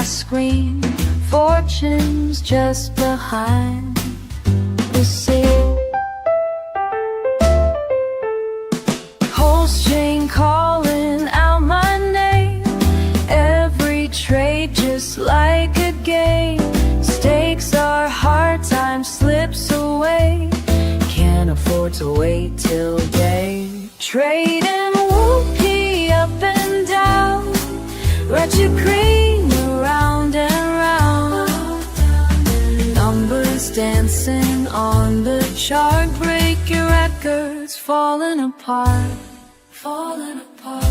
screen. Fortunes just behind the scene. Pulse chain calling out my name. Every trade just like a game. Stakes are hard, time slips away. Can't afford to wait till day. Trading whoopee up and down. Red to green, round and round. Numbers dancing on the chart. Break your records, falling apart, falling apart.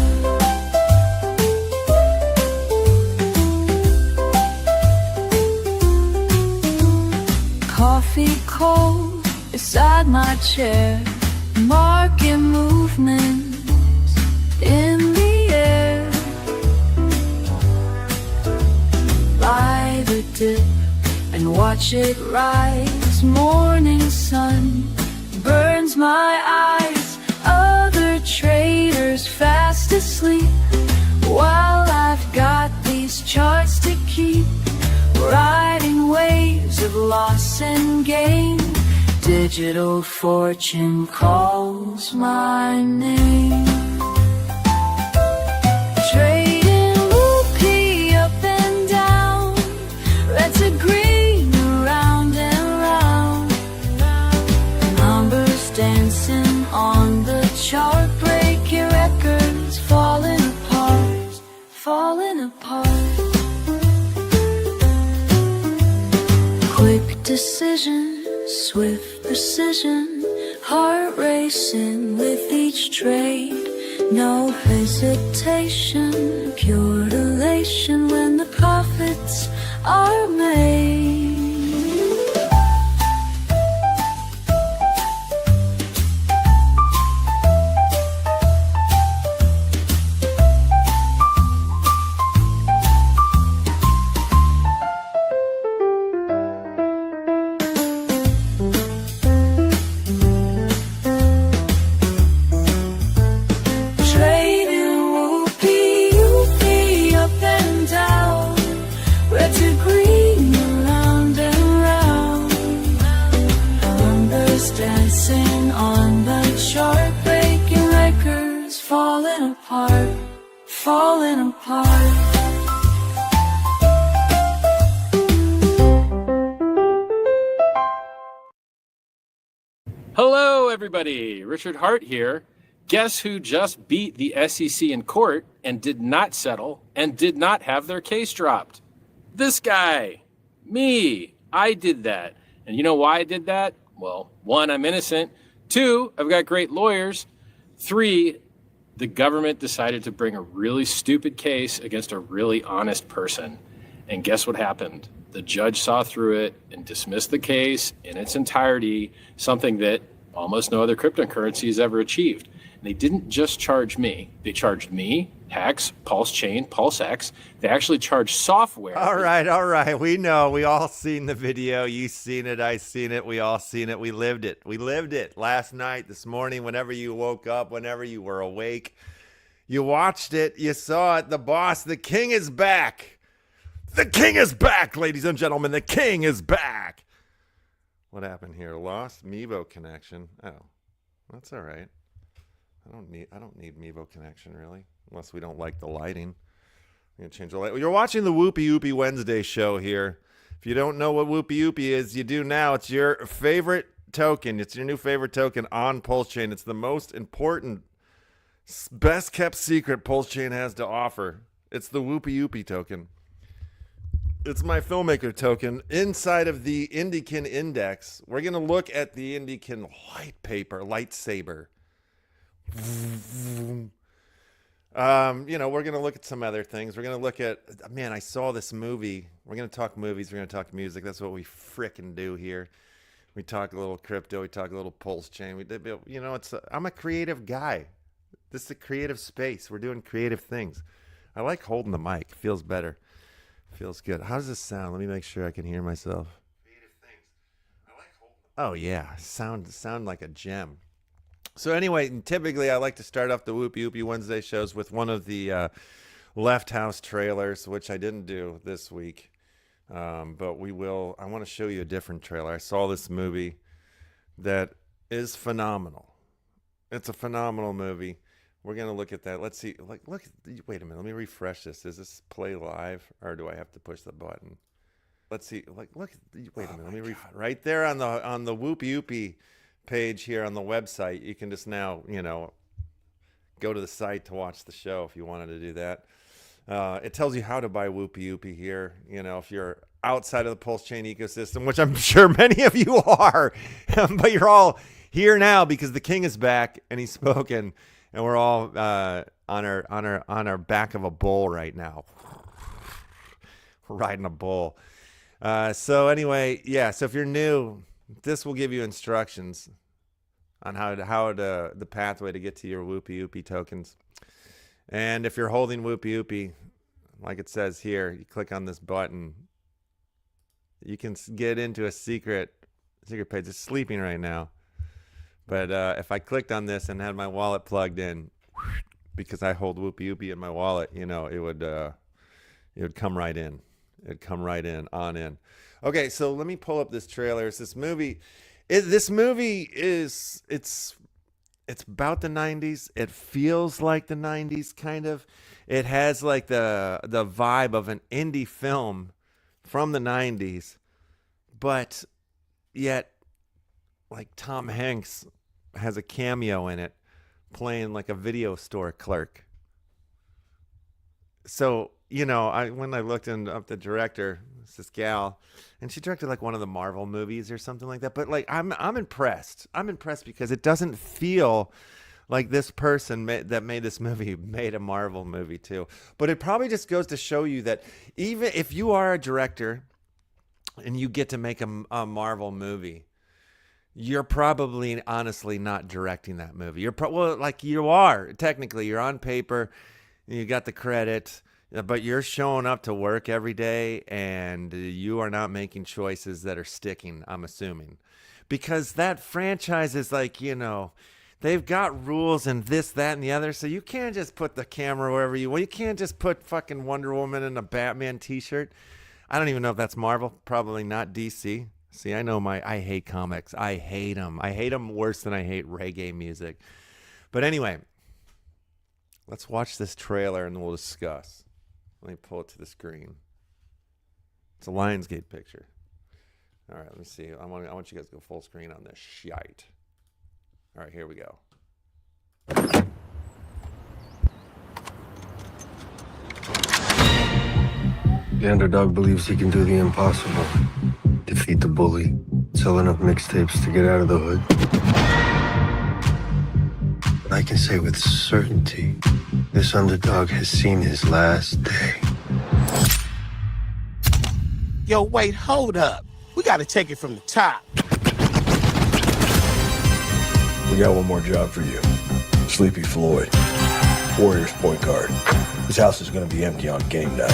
Coffee cold beside my chair. Market movements in the air. Buy the dip and watch it rise. Morning sun burns my eyes. Other traders fast asleep, while I've got these charts to keep. Riding waves of loss and gain. Digital fortune calls my name. Trading whoopee up and down. Red to green, round and round. Numbers dancing on the chart. Break your records, falling apart, falling apart. Quick decision, swift precision, heart racing with each trade. No hesitation, pure elation when the profits are made. Dancing on the chart, breaking records, falling apart, falling apart. Hello, everybody. Richard Hart here. Guess who just beat the SEC in court and did not settle and did not have their case dropped? This guy. Me. I did that. And you know why I did that? Well, 1, I'm innocent. 2, I've got great lawyers. 3, the government decided to bring a really stupid case against a really honest person. And guess what happened? The judge saw through it and dismissed the case in its entirety, something that almost no other cryptocurrency has ever achieved. And they didn't just charge me. They charged me, Hex, Pulse Chain, PulseX. They actually charged software. All right. We know. We all seen the video. You seen it. I seen it. We all seen it. We lived it. We lived it last night, this morning, whenever you woke up, whenever you were awake. You watched it. You saw it. The boss, the king is back. The king is back, ladies and gentlemen. The king is back. What happened here? Lost Mevo connection. Oh, that's all right. I don't need Mevo connection, really. Unless we don't like the lighting. I'm going to change the light. You're watching the Wupiupi Wednesday show here. If you don't know what Wupiupi is, you do now. It's your favorite token. It's your new favorite token on Pulse Chain. It's the most important, best kept secret Pulse Chain has to offer. It's the Wupiupi token. It's my filmmaker token. Inside of the Indikin index, we're going to look at the Indikin Lite paper, lightsaber. We're going to look at some other things. We're going to look at, man, I saw this movie. We're going to talk movies. We're going to talk music. That's what we frickin' do here. We talk a little crypto. We talk a little Pulse Chain. I'm a creative guy. This is a creative space. We're doing creative things. I like holding the mic. It feels better. Feels good. How does this sound? Let me make sure I can hear myself. Creative things. I like holding. Oh yeah, sound like a gem. So anyway, typically I like to start off the Wupiupi Wednesday shows with one of the LeftHouse trailers, which I didn't do this week. But we will. I want to show you a different trailer. I saw this movie that is phenomenal. It's a phenomenal movie. We're going to look at that. Let's see. Look. Wait a minute. Let me refresh this. Does this play live or do I have to push the button? Let's see. Look. Wait a minute. Let me right there on the Wupiupi page here on the website. You can just now, go to the site to watch the show if you wanted to do that. It tells you how to buy Wupiupi here. If you're outside of the Pulse Chain ecosystem, which I'm sure many of you are, but you're all here now because the king is back and he's spoken, and we're all on our back of a bull right now. We're riding a bull. So anyway, yeah. So if you're new, this will give you instructions on how the pathway to get to your Wupiupi tokens. And if you're holding Wupiupi, like it says here, you click on this button, you can get into a secret page. It's sleeping right now. But if I clicked on this and had my wallet plugged in, because I hold Wupiupi in my wallet, it would come right in. It'd come right in, on in. Okay, so let me pull up this trailer. It's this movie. This movie it's about the 90s. It feels like the 90s, kind of. It has like the vibe of an indie film from the 90s, but yet like Tom Hanks has a cameo in it, playing like a video store clerk. So, when I looked up the director, it's this gal, and she directed like one of the Marvel movies or something like that. But like, I'm impressed. I'm impressed because it doesn't feel like this person that made this movie made a Marvel movie too. But it probably just goes to show you that even if you are a director and you get to make a Marvel movie, you're probably honestly not directing that movie. You are technically. You're on paper, you got the credit. But you're showing up to work every day and you are not making choices that are sticking, I'm assuming. Because that franchise is like, they've got rules and this, that, and the other. So you can't just put the camera wherever you want. You can't just put fucking Wonder Woman in a Batman t-shirt. I don't even know if that's Marvel. Probably not DC. See, I hate comics. I hate them. I hate them worse than I hate reggae music. But anyway, let's watch this trailer and we'll discuss. Let me pull it to the screen. It's a Lionsgate picture. All right, let me see. I want you guys to go full screen on this shite. All right, here we go. The underdog believes he can do the impossible. Defeat the bully, sell enough mixtapes to get out of the hood. But I can say with certainty, this underdog has seen his last day. Yo, wait, hold up. We gotta take it from the top. We got one more job for you. Sleepy Floyd, Warriors point guard. His house is gonna be empty on game night.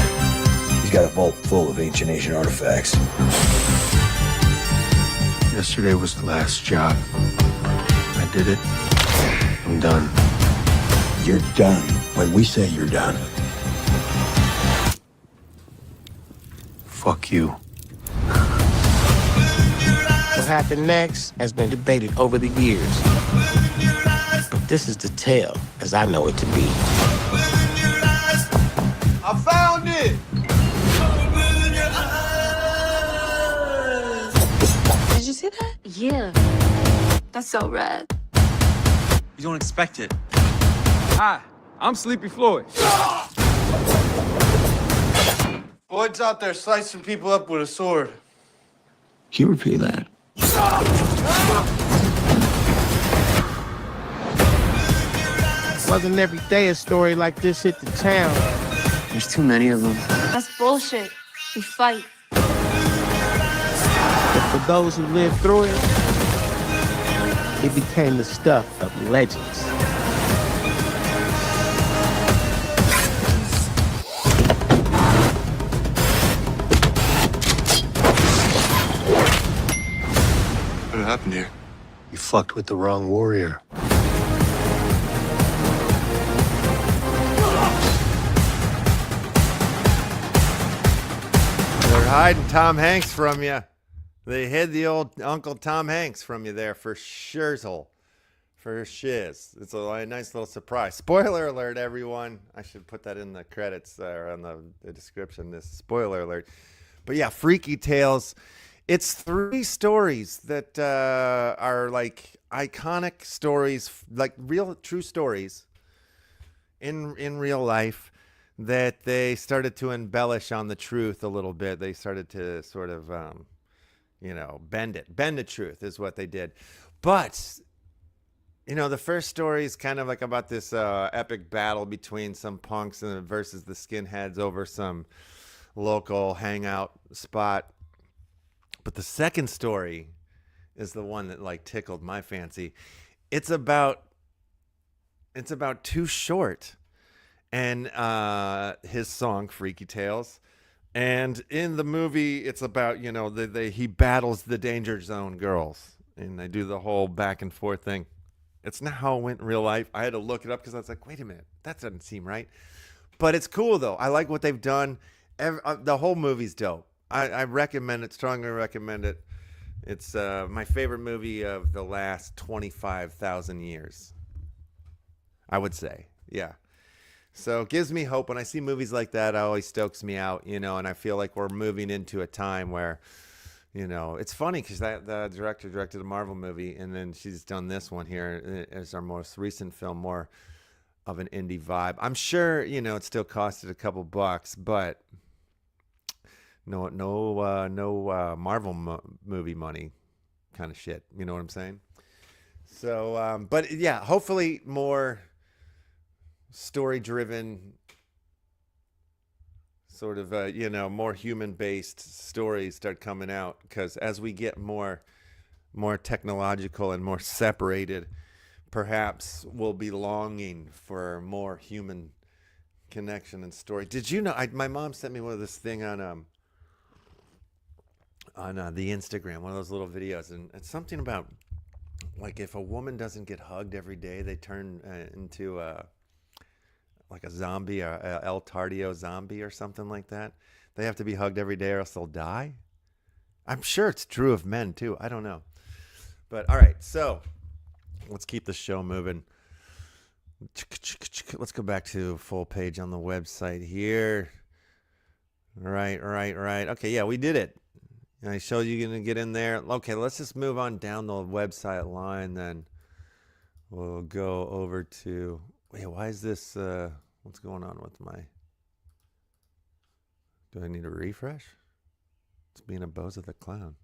He's got a vault full of ancient Asian artifacts. Yesterday was the last job. I did it. I'm done. You're done when we say you're done. Fuck you. What happened next has been debated over the years. But this is the tale as I know it to be. I found it! Did you see that? Yeah. That's so rad. You don't expect it. Hi, I'm Sleepy Floyd. Floyd's out there slicing people up with a sword. Can you repeat that? Wasn't every day a story like this hit the town. There's too many of them. That's bullshit. We fight. But for those who lived through it, it became the stuff of legends. What happened here? You fucked with the wrong warrior. hiding Tom Hanks from you. They hid the old Uncle Tom Hanks from you there for shizzle. For shiz. It's a nice little surprise. Spoiler alert, everyone. I should put that in the credits or on the description. This spoiler alert. But yeah, Freaky Tales. It's 3 stories that are like iconic stories, like real true stories in real life that they started to embellish on the truth a little bit. They started to sort of, bend the truth is what they did. But the first story is kind of like about this epic battle between some punks versus the skinheads over some local hangout spot. But the second story is the one that like tickled my fancy. It's about Too Short and his song Freaky Tales. And in the movie, it's about, he battles the Danger Zone girls. And they do the whole back and forth thing. It's not how it went in real life. I had to look it up because I was like, wait a minute, that doesn't seem right. But it's cool, though. I like what they've done. The whole movie's dope. I recommend it, strongly recommend it. It's my favorite movie of the last 25,000 years, I would say. Yeah. So it gives me hope. When I see movies like that, it always stokes me out, and I feel like we're moving into a time where, it's funny because the director directed a Marvel movie, and then she's done this one here as our most recent film, more of an indie vibe. I'm sure, it still costed a couple bucks, but no Marvel movie money kind of shit. You know what I'm saying? So, but yeah, hopefully more story-driven, sort of, more human-based stories start coming out, because as we get more technological and more separated, perhaps we'll be longing for more human connection and story. Did you know? My mom sent me this thing on the Instagram, one of those little videos, and it's something about like if a woman doesn't get hugged every day, they turn into like a zombie, a El Tardio zombie or something like that. They have to be hugged every day or else they'll die. I'm sure it's true of men too. I don't know. But all right, so let's keep the show moving. Let's go back to full page on the website here. Right. Okay, yeah, we did it. I showed you going to get in there. Okay, let's just move on down the website line, then we'll go over to... Wait, why is this... what's going on with my... Do I need a refresh? It's being a Bozo the Clown.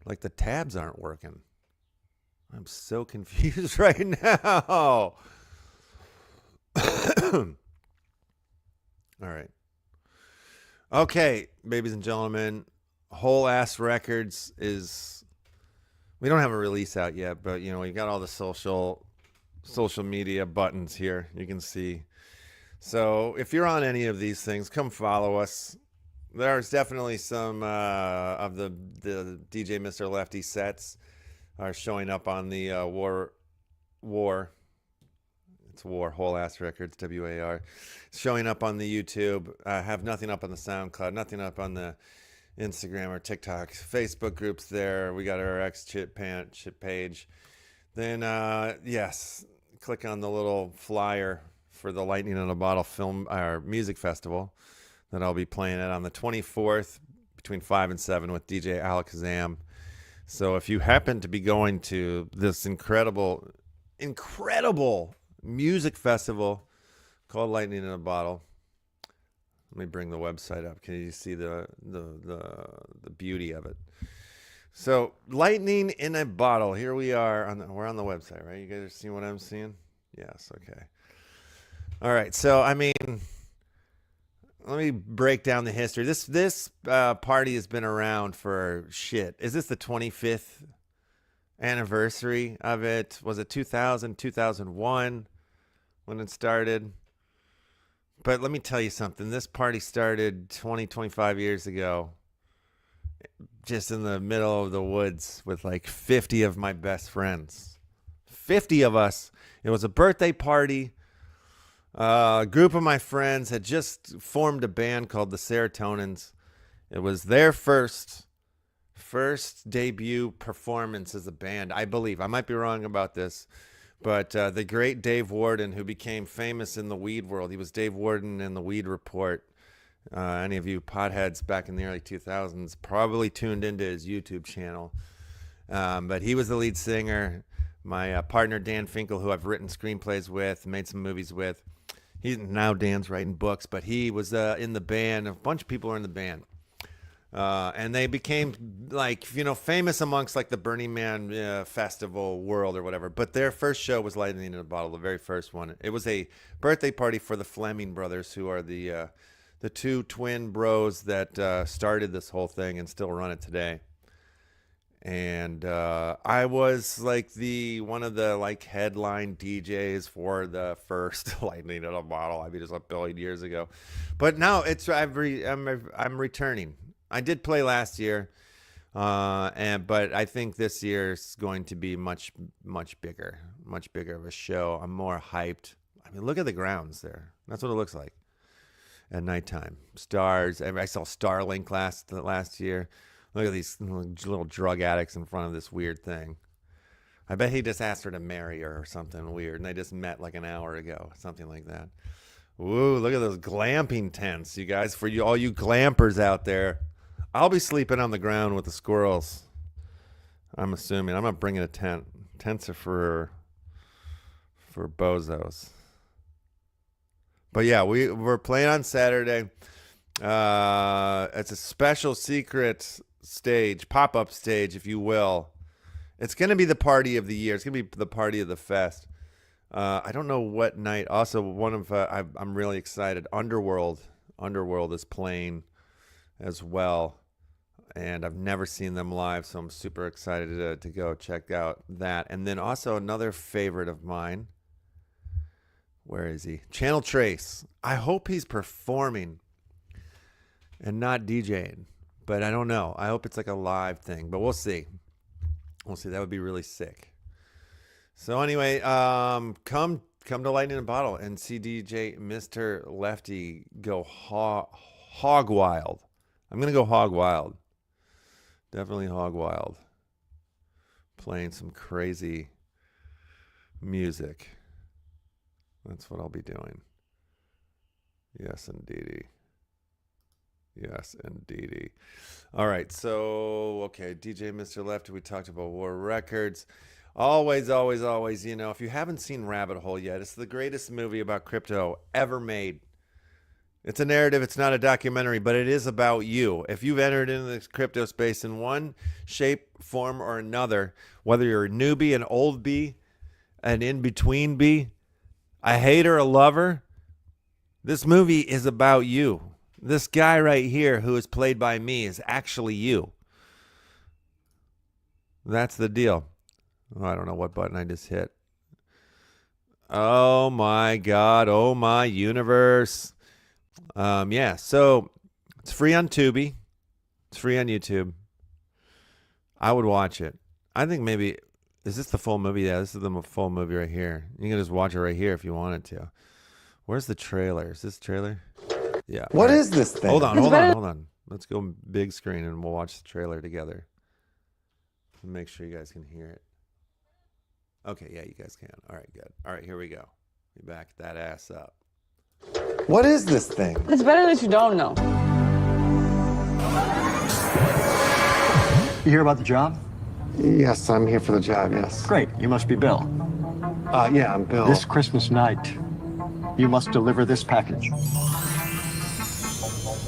Like the tabs aren't working. I'm so confused right now. All right. Okay, babies and gentlemen, Whole Ass Records is... We don't have a release out yet, but, we got all the social media buttons here. You can see. So if you're on any of these things, come follow us. There's definitely some of the DJ Mr. Lefty sets are showing up on the War. It's War, Whole Ass Records, WAR. It's showing up on the YouTube. Have nothing up on the SoundCloud, nothing up on the Instagram or TikTok. Facebook groups there. We got our Chip page. Then, yes, click on the little flyer for the Lightning in a Bottle film or music festival that I'll be playing at on the 24th between 5 and 7 with DJ Alakazam. So if you happen to be going to this incredible music festival called Lightning in a Bottle, let me bring the website up. Can you see the beauty of it? So Lightning in a Bottle. Here we are. We're on the website, right? You guys are seeing what I'm seeing? Yes. Okay. All right. So I mean, let me break down the history. This party has been around for shit. Is this the 25th anniversary of it? Was it 2000, 2001 when it started? But let me tell you something. This party started 25 years ago, just in the middle of the woods with like 50 of my best friends. 50 of us. It was a birthday party. A group of my friends had just formed a band called the Serotonins. It was their first debut performance as a band, I believe. I might be wrong about this, but the great Dave Warden, who became famous in the weed world. He was Dave Warden in the Weed Report. Any of you potheads back in the early 2000s probably tuned into his YouTube channel. But he was the lead singer. My partner, Dan Finkel, who I've written screenplays with, made some movies with. Now Dan's writing books, but he was in the band. A bunch of people are in the band. And they became, like, you know, famous amongst, like, the Burning Man festival world or whatever. But their first show was Lightning in a Bottle, the very first one. It was a birthday party for the Fleming brothers, who are the two twin bros that started this whole thing and still run it today. And I was like one of the like headline DJs for the first Lightning in a Bottle. I mean, it's a billion years ago, but now I'm returning. I did play last year, but I think this year is going to be much bigger of a show. I'm more hyped. I mean, look at the grounds there. That's what it looks like at nighttime. Stars. I saw Starlink last year. Look at these little drug addicts in front of this weird thing. I bet he just asked her to marry her or something weird, and they just met like an hour ago, something like that. Ooh, look at those glamping tents, you guys. For all you glampers out there, I'll be sleeping on the ground with the squirrels. I'm assuming. I'm not bringing a tent. Tents are for bozos. But yeah, we're playing on Saturday. It's a special secret stage, pop-up stage, if you will. It's going to be the party of the year. It's going to be the party of the fest. I don't know what night. Also, I'm really excited. Underworld is playing as well, and I've never seen them live, so I'm super excited to go check out that. And then also another favorite of mine. Where is he? Channel Trace. I hope he's performing and not DJing, but I don't know. I hope it's like a live thing, but we'll see. That would be really sick. So anyway, come to Lightning in a Bottle and see DJ Mr. Lefty go hog wild. I'm gonna go hog wild. Definitely hog wild. Playing some crazy music. That's what I'll be doing. Yes, indeedy. Yes, indeedy. All right, so, okay, DJ Mr. Lefty, we talked about War Records. Always, you know, if you haven't seen Rabbit Hole yet, it's the greatest movie about crypto ever made. It's a narrative, it's not a documentary, but it is about you. If you've entered into this crypto space in one shape, form, or another, whether you're a newbie, an old bee, an in-between bee, a hater, a lover, this movie is about you. This guy right here, who is played by me, is actually you. That's the deal. Oh, I don't know what button I just hit. Oh my God. Oh my universe. Yeah, so it's free on Tubi. It's free on YouTube. I would watch it. I think maybe, is this the full movie? Yeah, this is the full movie right here. You can just watch it right here if you wanted to. Where's the trailer? Is this the trailer? Yeah. What is this thing? Hold on. Let's go big screen and we'll watch the trailer together. Make sure you guys can hear it. Okay, yeah, you guys can. All right, good. All right, here we go. You back that ass up. What is this thing? It's better that you don't know. You hear about the job? Yes, I'm here for the job, yes. Great, you must be Bill. Yeah, I'm Bill. This Christmas night, you must deliver this package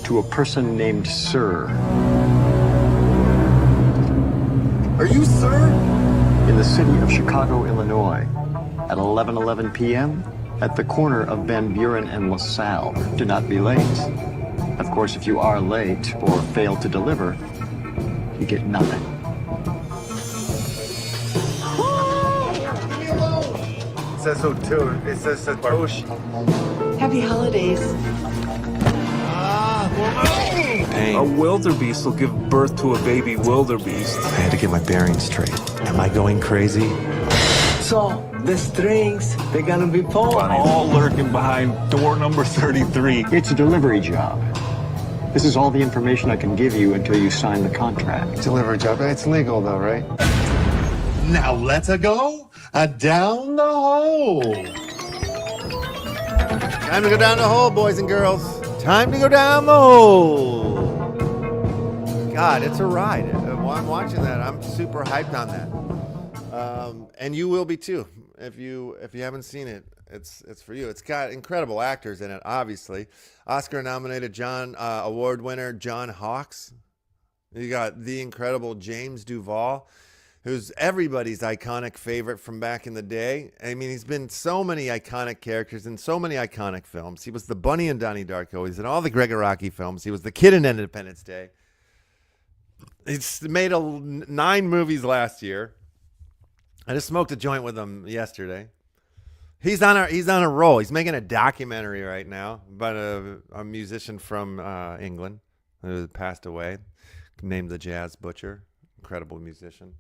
to a person named Sir. Are you Sir? In the city of Chicago, Illinois, at 11:11 p.m., at the corner of Van Buren and LaSalle. Do not be late. Of course, if you are late or fail to deliver, you get nothing. It says so too. It says Satoshi. Happy holidays. Pain. A wildebeest will give birth to a baby wildebeest. I had to get my bearings straight. Am I going crazy? So, the strings, they're gonna be pulled. All lurking behind door number 33. It's a delivery job. This is all the information I can give you until you sign the contract. Delivery job. It's legal though, right? Now let's go down the hole. Time to go down the hole, boys and girls. Time to go down the hole. God, it's a ride. While I'm watching that, I'm super hyped on that. And you will be too. If you haven't seen it, it's for you. It's got incredible actors in it, obviously. Oscar-nominated award winner John Hawkes. You got the incredible James Duval, who's everybody's iconic favorite from back in the day. I mean, he's been so many iconic characters in so many iconic films. He was the Bunny in Donnie Darko. He's in all the Gregoraki films. He was the kid in Independence Day. He's made 9 movies last year. I just smoked a joint with him yesterday. He's on a roll. He's making a documentary right now about a musician from England who passed away, named the Jazz Butcher. Incredible musician.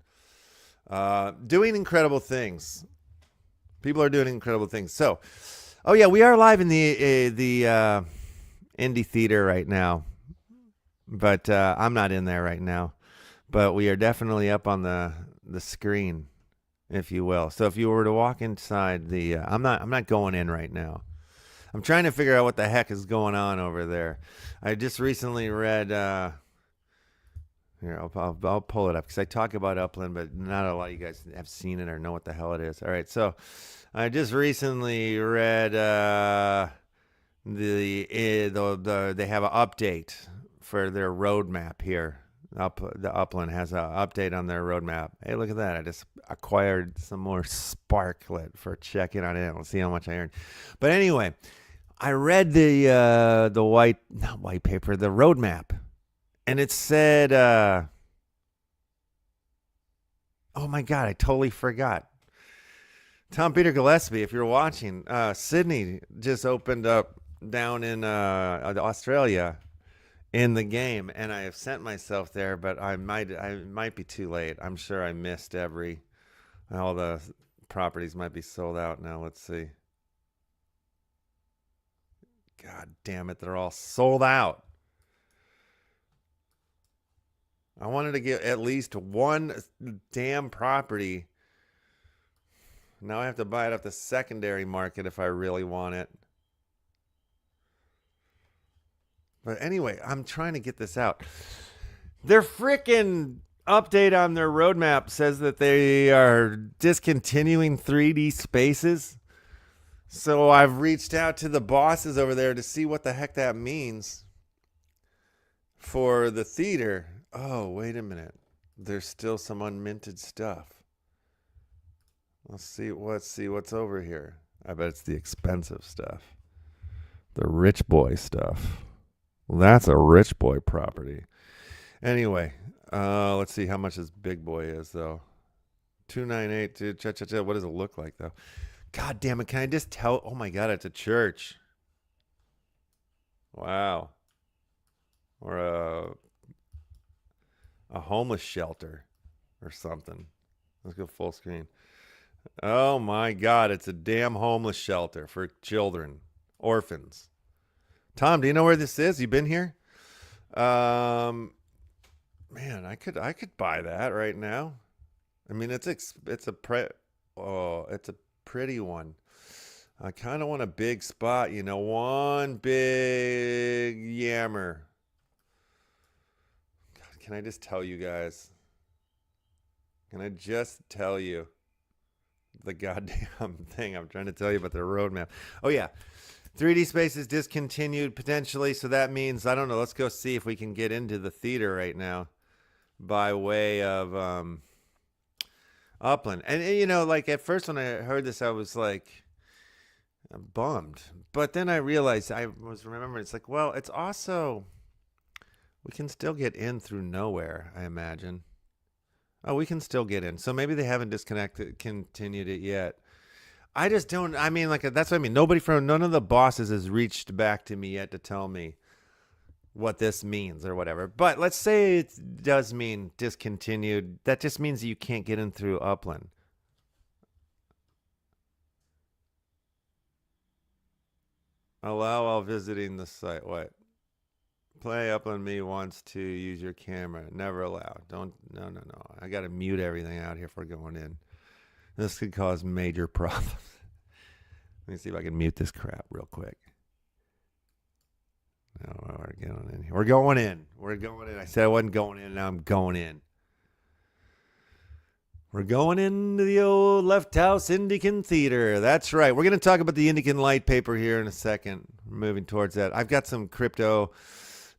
Doing incredible things. People are doing incredible things. So, oh yeah, we are live in the Indie Theater right now, but I'm not in there right now. But we are definitely up on the screen, if you will. So if you were to walk inside the, I'm not going in right now. I'm trying to figure out what the heck is going on over there. I just recently read. Here, I'll pull it up because I talk about Upland, but not a lot of you guys have seen it or know what the hell it is. All right, so I just recently read they have an update for their roadmap here. The Upland has an update on their roadmap. Hey, look at that! I just acquired some more Sparklet for checking on it. We'll see how much I earned. But anyway, I read the not white paper, the roadmap. And it said, oh my God, I totally forgot. Tom Peter Gillespie, if you're watching, Sydney just opened up down in Australia in the game, and I have sent myself there, but I might be too late. I'm sure I missed all the properties might be sold out now. Let's see. God damn it, they're all sold out. I wanted to get at least one damn property. Now I have to buy it off the secondary market if I really want it. But anyway, I'm trying to get this out. Their freaking update on their roadmap says that they are discontinuing 3D spaces. So I've reached out to the bosses over there to see what the heck that means for the theater. Oh, wait a minute. There's still some unminted stuff. Let's see what's over here. I bet it's the expensive stuff. The rich boy stuff. Well, that's a rich boy property. Anyway, let's see how much this big boy is, though. 298, dude. What does it look like, though? God damn it. Can I just tell? Oh, my God, it's a church. Wow. Or a homeless shelter or something. Let's go full screen. Oh my God, it's a damn homeless shelter for children, orphans. Tom, do you know where this is? You been here? Man, I could buy that right now. I mean, it's a pretty one. I kind of want a big spot, one big yammer. God, can I just tell you guys? Can I just tell you the goddamn thing I'm trying to tell you about the roadmap? Oh, yeah. 3D space is discontinued potentially, so that means, I don't know, let's go see if we can get into the theater right now by way of Upland. And, like, at first when I heard this, I was, like, bummed. But then I realized, I was remembering, it's like, well, it's also, we can still get in through nowhere, I imagine. Oh, we can still get in. So maybe they haven't continued it yet. I just don't, I mean, like, that's what I mean. None of the bosses has reached back to me yet to tell me what this means or whatever. But let's say it does mean discontinued. That just means that you can't get in through Upland. Allow while visiting the site. What? Play up on me wants to use your camera. Never allowed. Don't. No. I got to mute everything out here for going in. This could cause major problems. Let me see if I can mute this crap real quick. No, we're going in here. We're going in. We're going in. I said I wasn't going in. Now I'm going in. We're going into the old LeftHouse INDIKIN Theater. That's right. We're going to talk about the Indikin Lite paper here in a second. We're moving towards that. I've got some crypto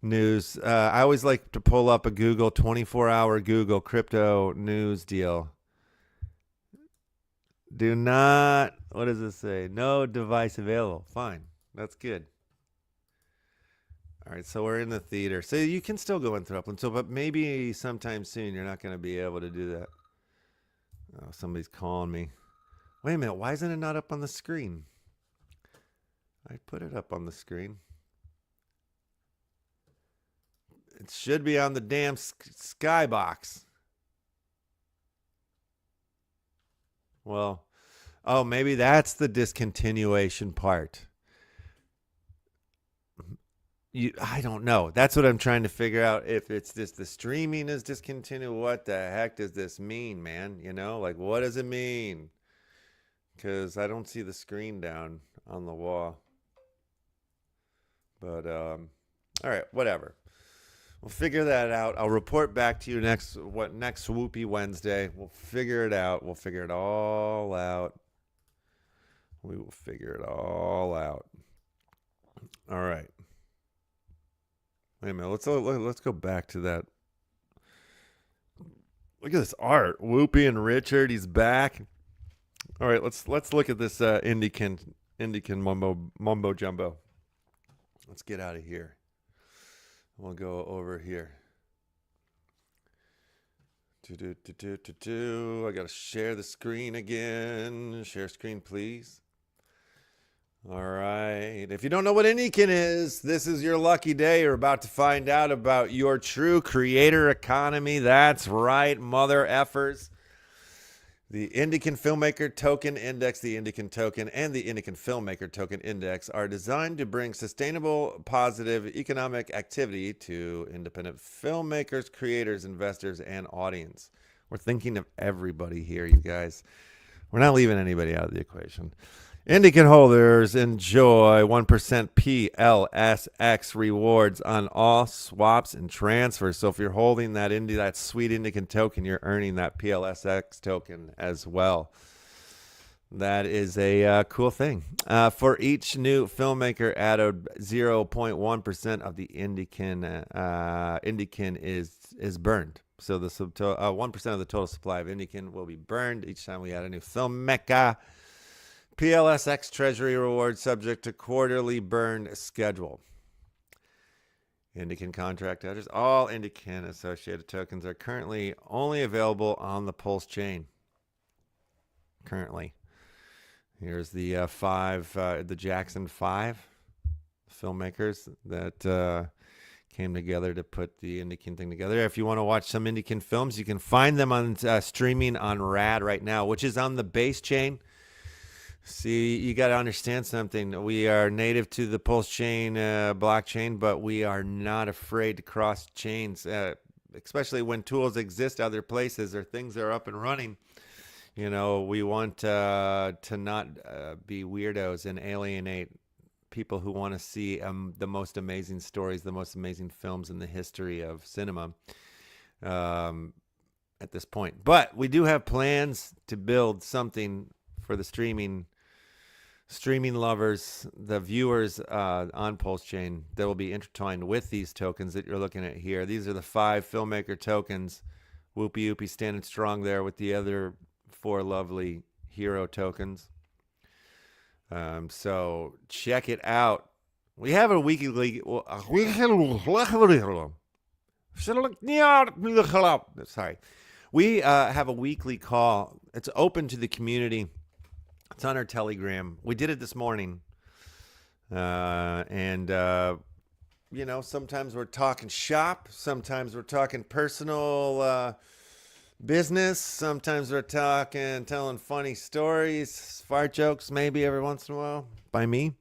news. I always like to pull up a Google 24-hour Google crypto news deal. Do not, what does it say? No device available. Fine. That's good. All right, so we're in the theater. So you can still go in through Upland. So, but maybe sometime soon you're not going to be able to do that. Oh, somebody's calling me. Wait a minute. Why isn't it not up on the screen? I put it up on the screen. It should be on the damn skybox. Well, oh, maybe that's the discontinuation part. I don't know. That's what I'm trying to figure out. If it's just the streaming is discontinued, what the heck does this mean, man? You know, like, what does it mean? Because I don't see the screen down on the wall. But, all right, whatever. We'll figure that out. I'll report back to you next Wupiupi Wednesday. We'll figure it out. We'll figure it all out. We will figure it all out. All right. Wait a minute. Let's go back to that. Look at this art. Wupi and Richard. He's back. All right. Let's look at this Indikin mumbo jumbo. Let's get out of here. We'll go over here. I gotta share the screen again. Share screen, please. All right. If you don't know what Indikin is, this is your lucky day. You're about to find out about your true creator economy. That's right, mother effers. The Indikin Filmmaker Token Index, the Indikin Token, and the Indikin Filmmaker Token Index are designed to bring sustainable, positive economic activity to independent filmmakers, creators, investors, and audience. We're thinking of everybody here, you guys. We're not leaving anybody out of the equation. Indikin holders enjoy 1% PLSX rewards on all swaps and transfers. So if you're holding that sweet Indikin token, you're earning that PLSX token as well. That is a cool thing. For each new filmmaker added, 0.1% of the Indikin is burned. So the 1% of the total supply of Indikin will be burned each time we add a new filmmaker. PLSX Treasury Reward subject to quarterly burn schedule. Indikin contract address. All Indikin associated tokens are currently only available on the Pulse chain. Currently. Here's the the Jackson 5 filmmakers that came together to put the Indikin thing together. If you want to watch some Indikin films, you can find them on streaming on RAD right now, which is on the base chain. See, you got to understand something. We are native to the Pulse chain blockchain, but we are not afraid to cross chains, especially when tools exist other places or things are up and running. You know, we want to not be weirdos and alienate people who want to see the most amazing stories, the most amazing films in the history of cinema at this point. But we do have plans to build something for the streaming lovers, the viewers on Pulse Chain that will be intertwined with these tokens that you're looking at here. These are the 5 filmmaker tokens. Wupiupi standing strong there with the other 4 lovely hero tokens. So check it out. We have a weekly. Sorry. We have a weekly call. It's open to the community. It's on our Telegram. We did it this morning. You know, sometimes we're talking shop. Sometimes we're talking personal business. Sometimes we're telling funny stories, fart jokes maybe every once in a while by me.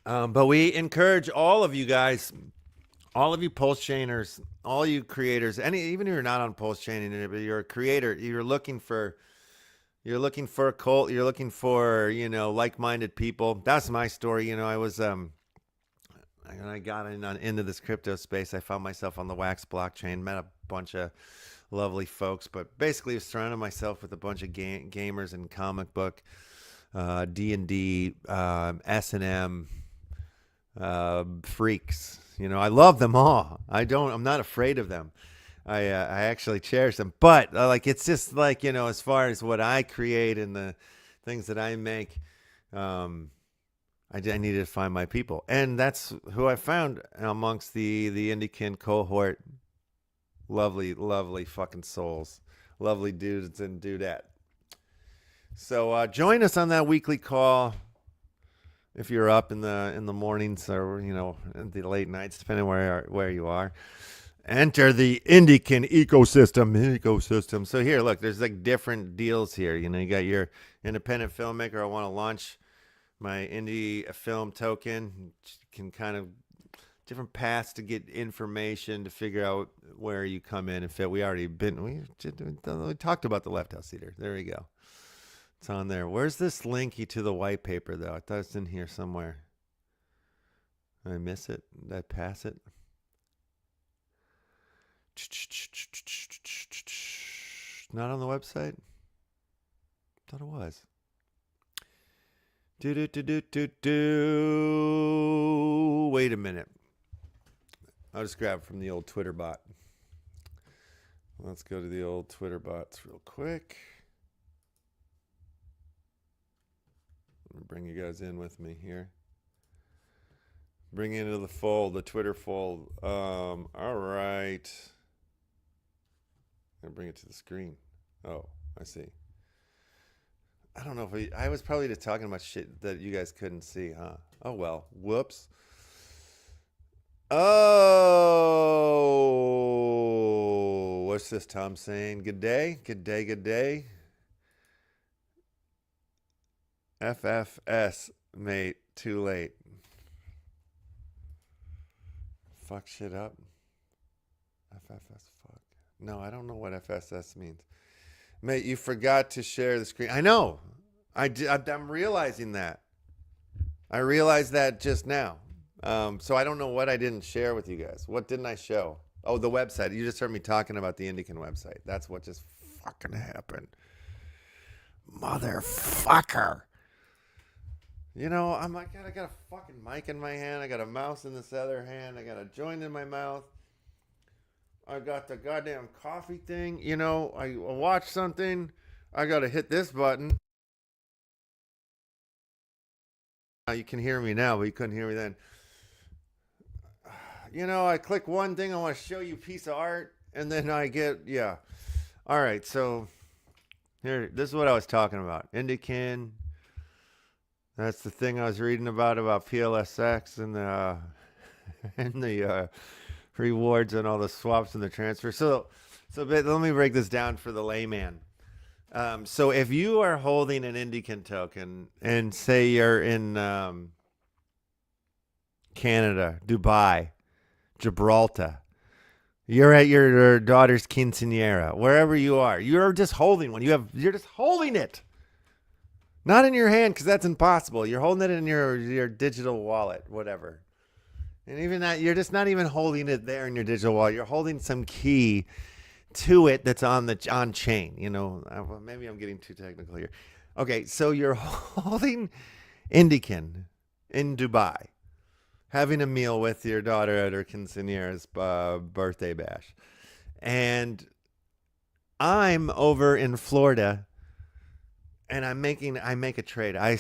But we encourage all of you guys, all of you pulse chainers, all you creators, even if you're not on pulse chaining, but you're a creator, you're looking for a cult, you're looking for, like-minded people. That's my story. I was when I got into this crypto space, I found myself on the Wax blockchain, met a bunch of lovely folks, but basically was surrounding myself with a bunch of gamers and comic book, D&D, S&M, freaks. I love them all. I'm not afraid of them. I actually cherish them, but it's just as far as what I create and the things that I make, I needed to find my people, and that's who I found amongst the Indikin cohort. Lovely, lovely fucking souls, lovely dudes and dudette. So join us on that weekly call. If you're up in the mornings or in the late nights, depending where you are, enter the Indikin ecosystem. So here, look, there's different deals here. You got your independent filmmaker. I want to launch my indie film token. Can kind of different paths to get information to figure out where you come in and fit. We talked about the LeftHouse Theater. There we go. It's on there. Where's this linky to the white paper, though? I thought it's in here somewhere. Did I miss it? Did I pass it? Not on the website? Thought it was. Wait a minute. I'll just grab from the old Twitter bot. Let's go to the old Twitter bots real quick. Bring you guys in with me here. Bring you into the fold, the Twitter fold. All right. I'm gonna bring it to the screen. Oh, I see. I don't know if I was probably just talking about shit that you guys couldn't see, huh? Oh well. Whoops. Oh, what's this Tom saying? Good day, good day, good day. FFS, mate, too late. Fuck shit up. FFS, fuck. No, I don't know what FSS means. Mate, you forgot to share the screen. I know. I'm realizing that. I realized that just now. So I don't know what I didn't share with you guys. What didn't I show? Oh, the website. You just heard me talking about the Indikin website. That's what just fucking happened. Motherfucker. I'm like, I got a fucking mic in my hand. I got a mouse in this other hand. I got a joint in my mouth. I got the goddamn coffee thing. I watch something. I got to hit this button. You can hear me now, but you couldn't hear me then. I click one thing. I want to show you a piece of art. And then I get, yeah. All right. So here, this is what I was talking about. Indikin. That's the thing I was reading about PLSX and the rewards and all the swaps and the transfer. So let me break this down for the layman. So if you are holding an Indikin token and say you're in Canada, Dubai, Gibraltar, you're at your daughter's quinceañera, wherever you are, you're just holding one. You're just holding it. Not in your hand, because that's impossible. You're holding it in your digital wallet, whatever. And even that, you're just not even holding it there in your digital wallet. You're holding some key to it that's on chain. Maybe I'm getting too technical here. Okay, so you're holding Indikin in Dubai, having a meal with your daughter at her quinceañera's birthday bash. And I'm over in Florida. And I make a trade. I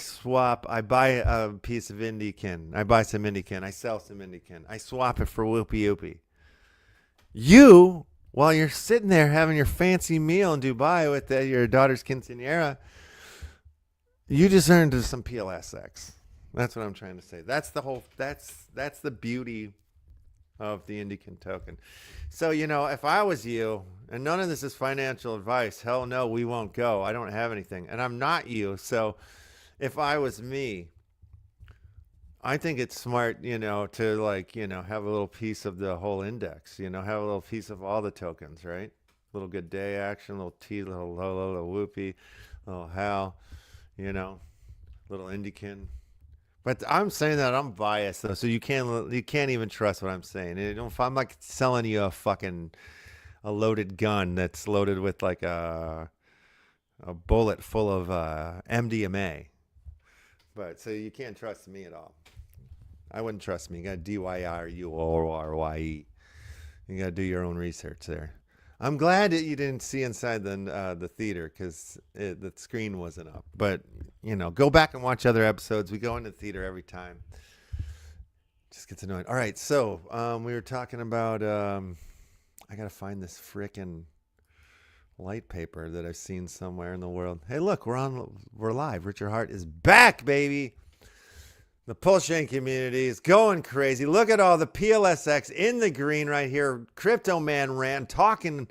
buy a piece of Indikin. I buy some Indikin. I sell some Indikin. I swap it for Wupiupi. You, while you're sitting there having your fancy meal in Dubai with your daughter's quinceañera, you just earned some PLSX. That's what I'm trying to say. That's the beauty of the Indikin token. So, if I was you, and none of this is financial advice, hell no, we won't go. I don't have anything. And I'm not you. So if I was me, I think it's smart, to like, have a little piece of the whole index, have a little piece of all the tokens, right? Little good day action, little T, little Lolo, little Wupi, little Hal, little Indikin. But I'm saying that I'm biased though, so you can't even trust what I'm saying. If I'm like selling you a loaded gun that's loaded with like a bullet full of MDMA. But so you can't trust me at all. I wouldn't trust me. You got DYRUORYE. You got to do your own research there. I'm glad that you didn't see inside the theater because the screen wasn't up. But, go back and watch other episodes. We go into the theater every time. Just gets annoying. All right, so we were talking about I got to find this frickin' light paper that I've seen somewhere in the world. Hey, look, we're live. Richard Hart is back, baby. The Pulse Chain community is going crazy. Look at all the PLSX in the green right here. Crypto Man ran talking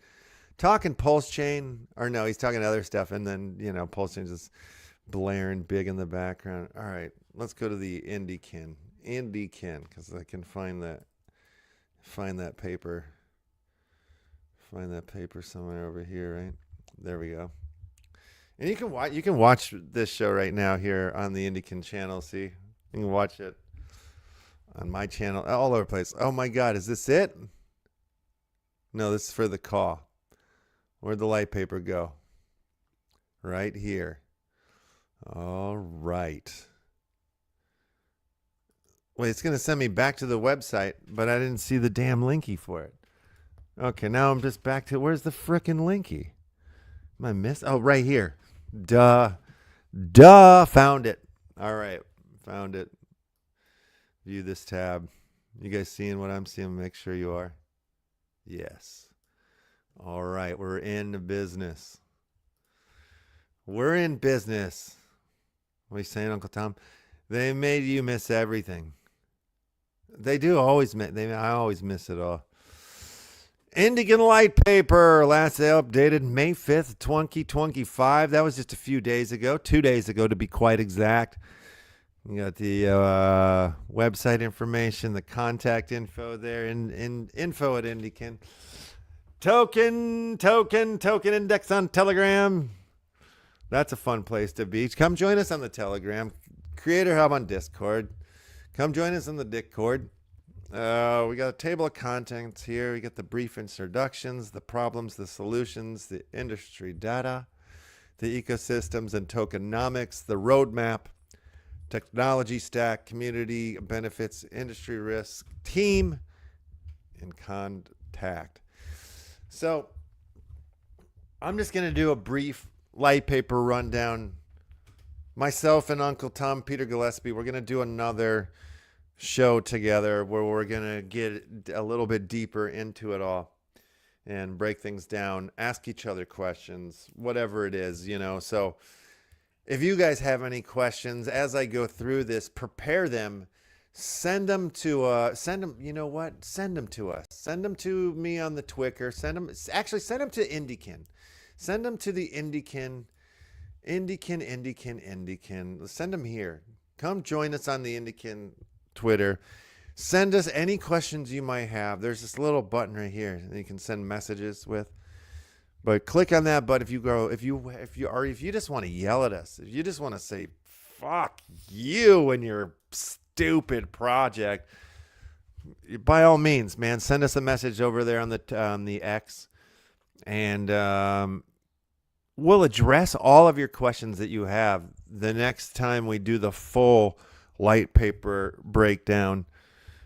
Pulse Chain. Or no, he's talking other stuff. And then, Pulse Chain just blaring big in the background. All right, let's go to the Indikin. Indikin, because I can find that paper. Find that paper somewhere over here, right? There we go. And you can watch this show right now here on the Indikin channel. See, you can watch it on my channel, all over the place. Oh my God, is this it? No, this is for the call. Where'd the light paper go? Right here. All right. Wait, it's gonna send me back to the website, but I didn't see the damn linky for it. Okay, now I'm just back to, where's the frickin' linky? Am I missing? Oh, right here. Duh. Found it. All right, found it. View this tab. You guys seeing what I'm seeing? Make sure you are. Yes. All right, we're in business. We're in business. What are you saying, Uncle Tom? They made you miss everything. They do always miss. I always miss it all. Indikin Lite paper, last updated May 5th, 2025. That was just a few days ago, 2 days ago to be quite exact. You got the website information, the contact info there, in info at Indikin. Token index on Telegram. That's a fun place to be. Come join us on the Telegram. Creator Hub on Discord. Come join us on the Discord. We got a table of contents here. We got the brief introductions, the problems, the solutions, the industry data, the ecosystems and tokenomics, the roadmap, technology stack, community benefits, industry risk, team, and contact. So I'm just going to do a brief light paper rundown. Myself and Uncle Tom, Peter Gillespie, we're going to do another show together where we're going to get a little bit deeper into it all and break things down, ask each other questions, whatever it is, So if you guys have any questions as I go through this, prepare them, send them to send them to us. Send them to me on the Twitter. Send them to Indikin. Send them to the Indikin. Send them here. Come join us on the Indikin Twitter. Send us any questions you might have. There's this little button right here that you can send messages with. But click on that button if you just want to yell at us. If you just want to say fuck you and your stupid project, by all means, man, send us a message over there on the X, and we'll address all of your questions that you have the next time we do the full light paper breakdown.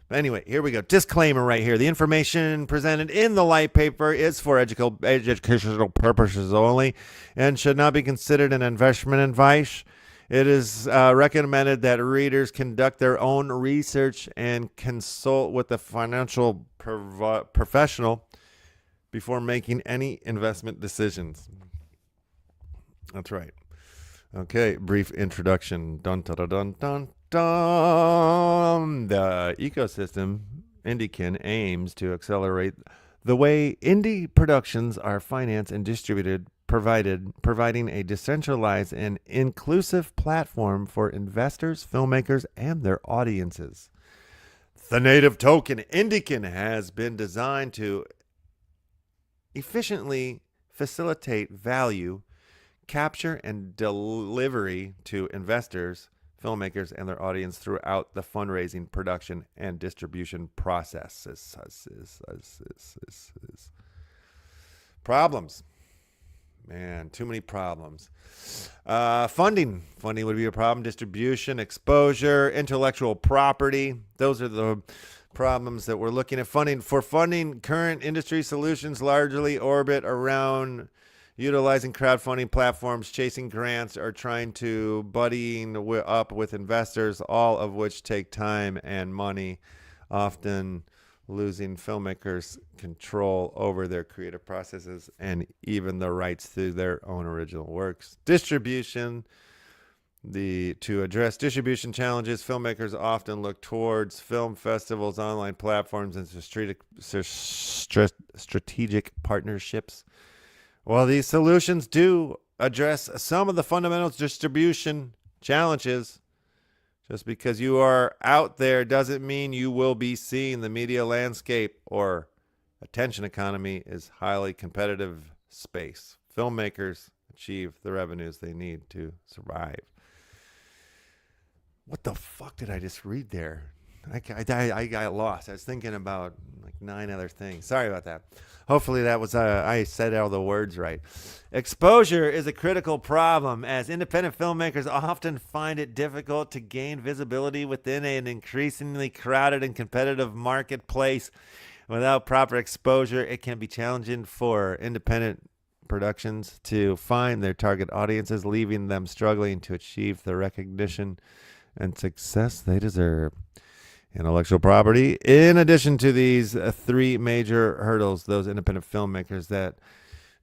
But anyway, here we go. Disclaimer right here. The information presented in the light paper is for educational purposes only and should not be considered an investment advice. It is recommended that readers conduct their own research and consult with a financial professional before making any investment decisions. That's right. Okay, brief introduction. Dun, dun, dun, dun, dun, dun. The ecosystem, Indikin, aims to accelerate the way indie productions are financed and distributed providing a decentralized and inclusive platform for investors, filmmakers, and their audiences. The native token Indikin has been designed to efficiently facilitate value capture and delivery to investors, filmmakers, and their audience throughout the fundraising, production, and distribution processes. Problems. Man, too many problems. Funding. Funding would be a problem. Distribution, exposure, intellectual property. Those are the problems that we're looking at. Funding. For funding, current industry solutions largely orbit around utilizing crowdfunding platforms, chasing grants, or trying to buddying up with investors, all of which take time and money, often losing filmmakers control over their creative processes and even the rights to their own original works. Distribution. To address distribution challenges, filmmakers often look towards film festivals, online platforms, and strategic partnerships. While these solutions do address some of the fundamental distribution challenges, just because you are out there doesn't mean you will be seen. The media landscape or attention economy is highly competitive space. Filmmakers achieve the revenues they need to survive. What the fuck did I just read there? I got lost. I was thinking about like 9 other things. Sorry about that. Hopefully that was I said all the words right. Exposure is a critical problem, as independent filmmakers often find it difficult to gain visibility within an increasingly crowded and competitive marketplace. Without proper exposure, it can be challenging for independent productions to find their target audiences, leaving them struggling to achieve the recognition and success they deserve. Intellectual property. In addition to these 3 major hurdles, those independent filmmakers that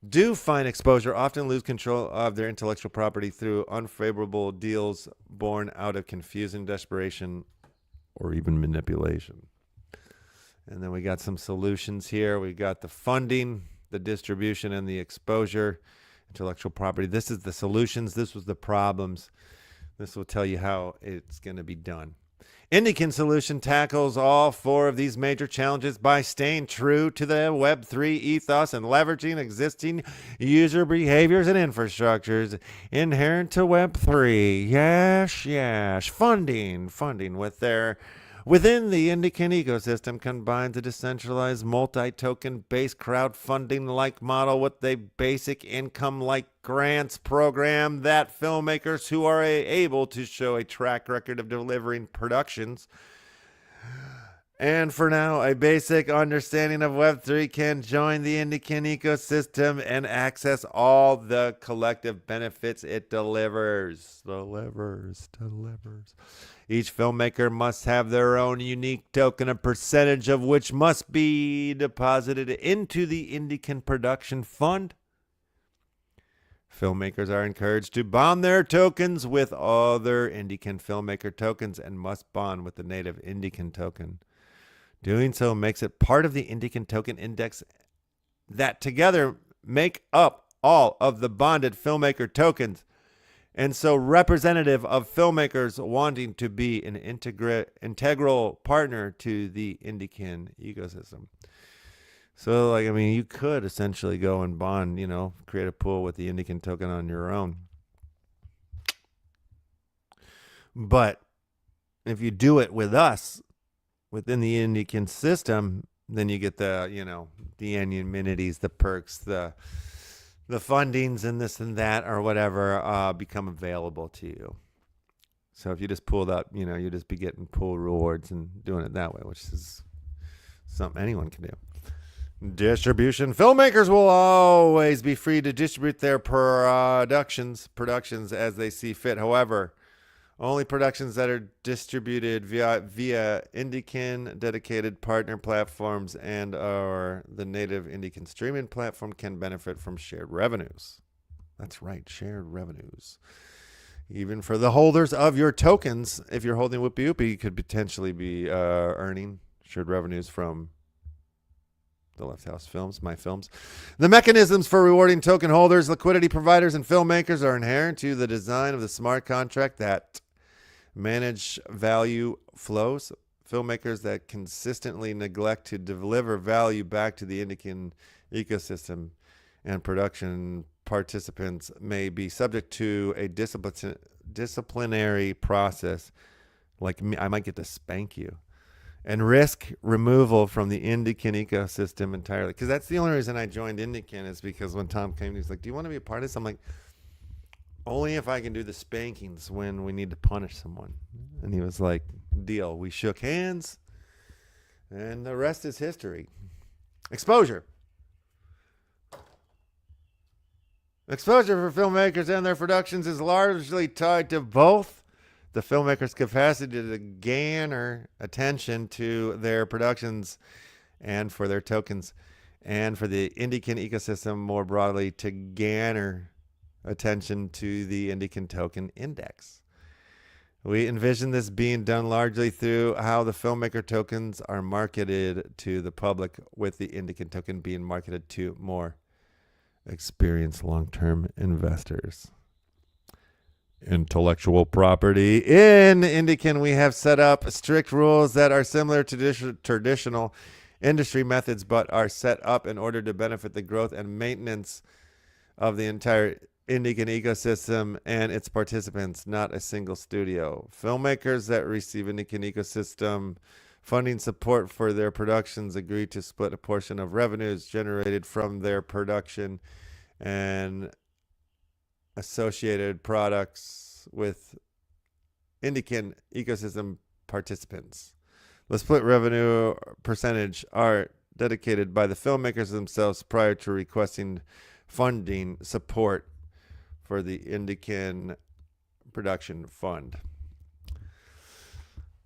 do find exposure often lose control of their intellectual property through unfavorable deals born out of confusion, desperation, or even manipulation. And then we got some solutions here. We got the funding, the distribution, and the exposure. Intellectual property. This is the solutions. This was the problems. This will tell you how it's going to be done. Indikin solution tackles all 4 of these major challenges by staying true to the Web3 ethos and leveraging existing user behaviors and infrastructures inherent to Web3. Yes. Funding within the Indikin ecosystem combines a decentralized multi-token based crowdfunding-like model with a basic income-like grants program that filmmakers who are able to show a track record of delivering productions and for now a basic understanding of Web3 can join the Indikin ecosystem and access all the collective benefits it delivers. Each filmmaker must have their own unique token, a percentage of which must be deposited into the Indikin Production Fund. Filmmakers are encouraged to bond their tokens with other Indikin filmmaker tokens and must bond with the native Indikin token. Doing so makes it part of the Indikin token index that together make up all of the bonded filmmaker tokens, and so representative of filmmakers wanting to be an integral partner to the Indikin ecosystem. So, you could essentially go and bond, create a pool with the Indikin token on your own. But if you do it with us, within the Indikin system, then you get the, the anonymity, the perks, the fundings and this and that or whatever become available to you. So if you just pull that, you just be getting pool rewards and doing it that way, which is something anyone can do. Distribution. Filmmakers will always be free to distribute their productions as they see fit. However, only productions that are distributed via Indikin dedicated partner platforms and or the native Indikin streaming platform can benefit from shared revenues. That's right, shared revenues. Even for the holders of your tokens, if you're holding Wupiupi, you could potentially be earning shared revenues from the LeftHouse films, my films. The mechanisms for rewarding token holders, liquidity providers, and filmmakers are inherent to the design of the smart contract that manage value flows. Filmmakers that consistently neglect to deliver value back to the Indikin ecosystem and production participants may be subject to a disciplinary process. Like me, I might get to spank you. And risk removal from the Indikin ecosystem entirely. Because that's the only reason I joined Indikin, is because when Tom came, he's like, do you want to be a part of this? I'm like, only if I can do the spankings when we need to punish someone. And he was like, deal. We shook hands, and the rest is history. Exposure. Exposure for filmmakers and their productions is largely tied to both the filmmaker's capacity to garner attention to their productions and for their tokens, and for the Indikin ecosystem more broadly to garner attention to the Indikin token index. We envision this being done largely through how the filmmaker tokens are marketed to the public, with the Indikin token being marketed to more experienced long-term investors. Intellectual property. In Indikin, we have set up strict rules that are similar to traditional industry methods, but are set up in order to benefit the growth and maintenance of the entire Indikin ecosystem and its participants, not a single studio. Filmmakers that receive Indikin ecosystem funding support for their productions agree to split a portion of revenues generated from their production and associated products with Indikin ecosystem participants. The split revenue percentage are dedicated by the filmmakers themselves prior to requesting funding support for the Indikin production fund.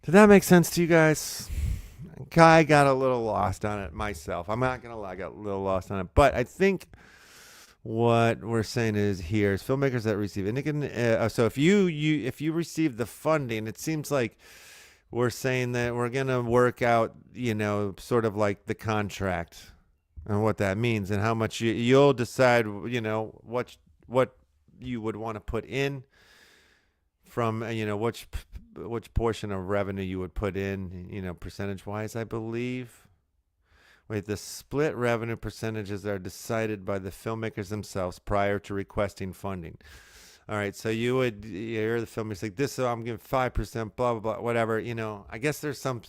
Did that make sense to you guys? I got a little lost on it myself. I'm not going to lie, I got a little lost on it. But I think what we're saying is here is filmmakers that receive Indikin. So if you receive the funding, it seems like we're saying that we're going to work out, sort of like the contract and what that means and how much you'll decide, what you would want to put in from, which portion of revenue you would put in, percentage wise, I believe. Wait, the split revenue percentages are decided by the filmmakers themselves prior to requesting funding. All right, so you would hear the filmmakers like this, so I'm giving 5%, blah, blah, blah, whatever. I guess there's some,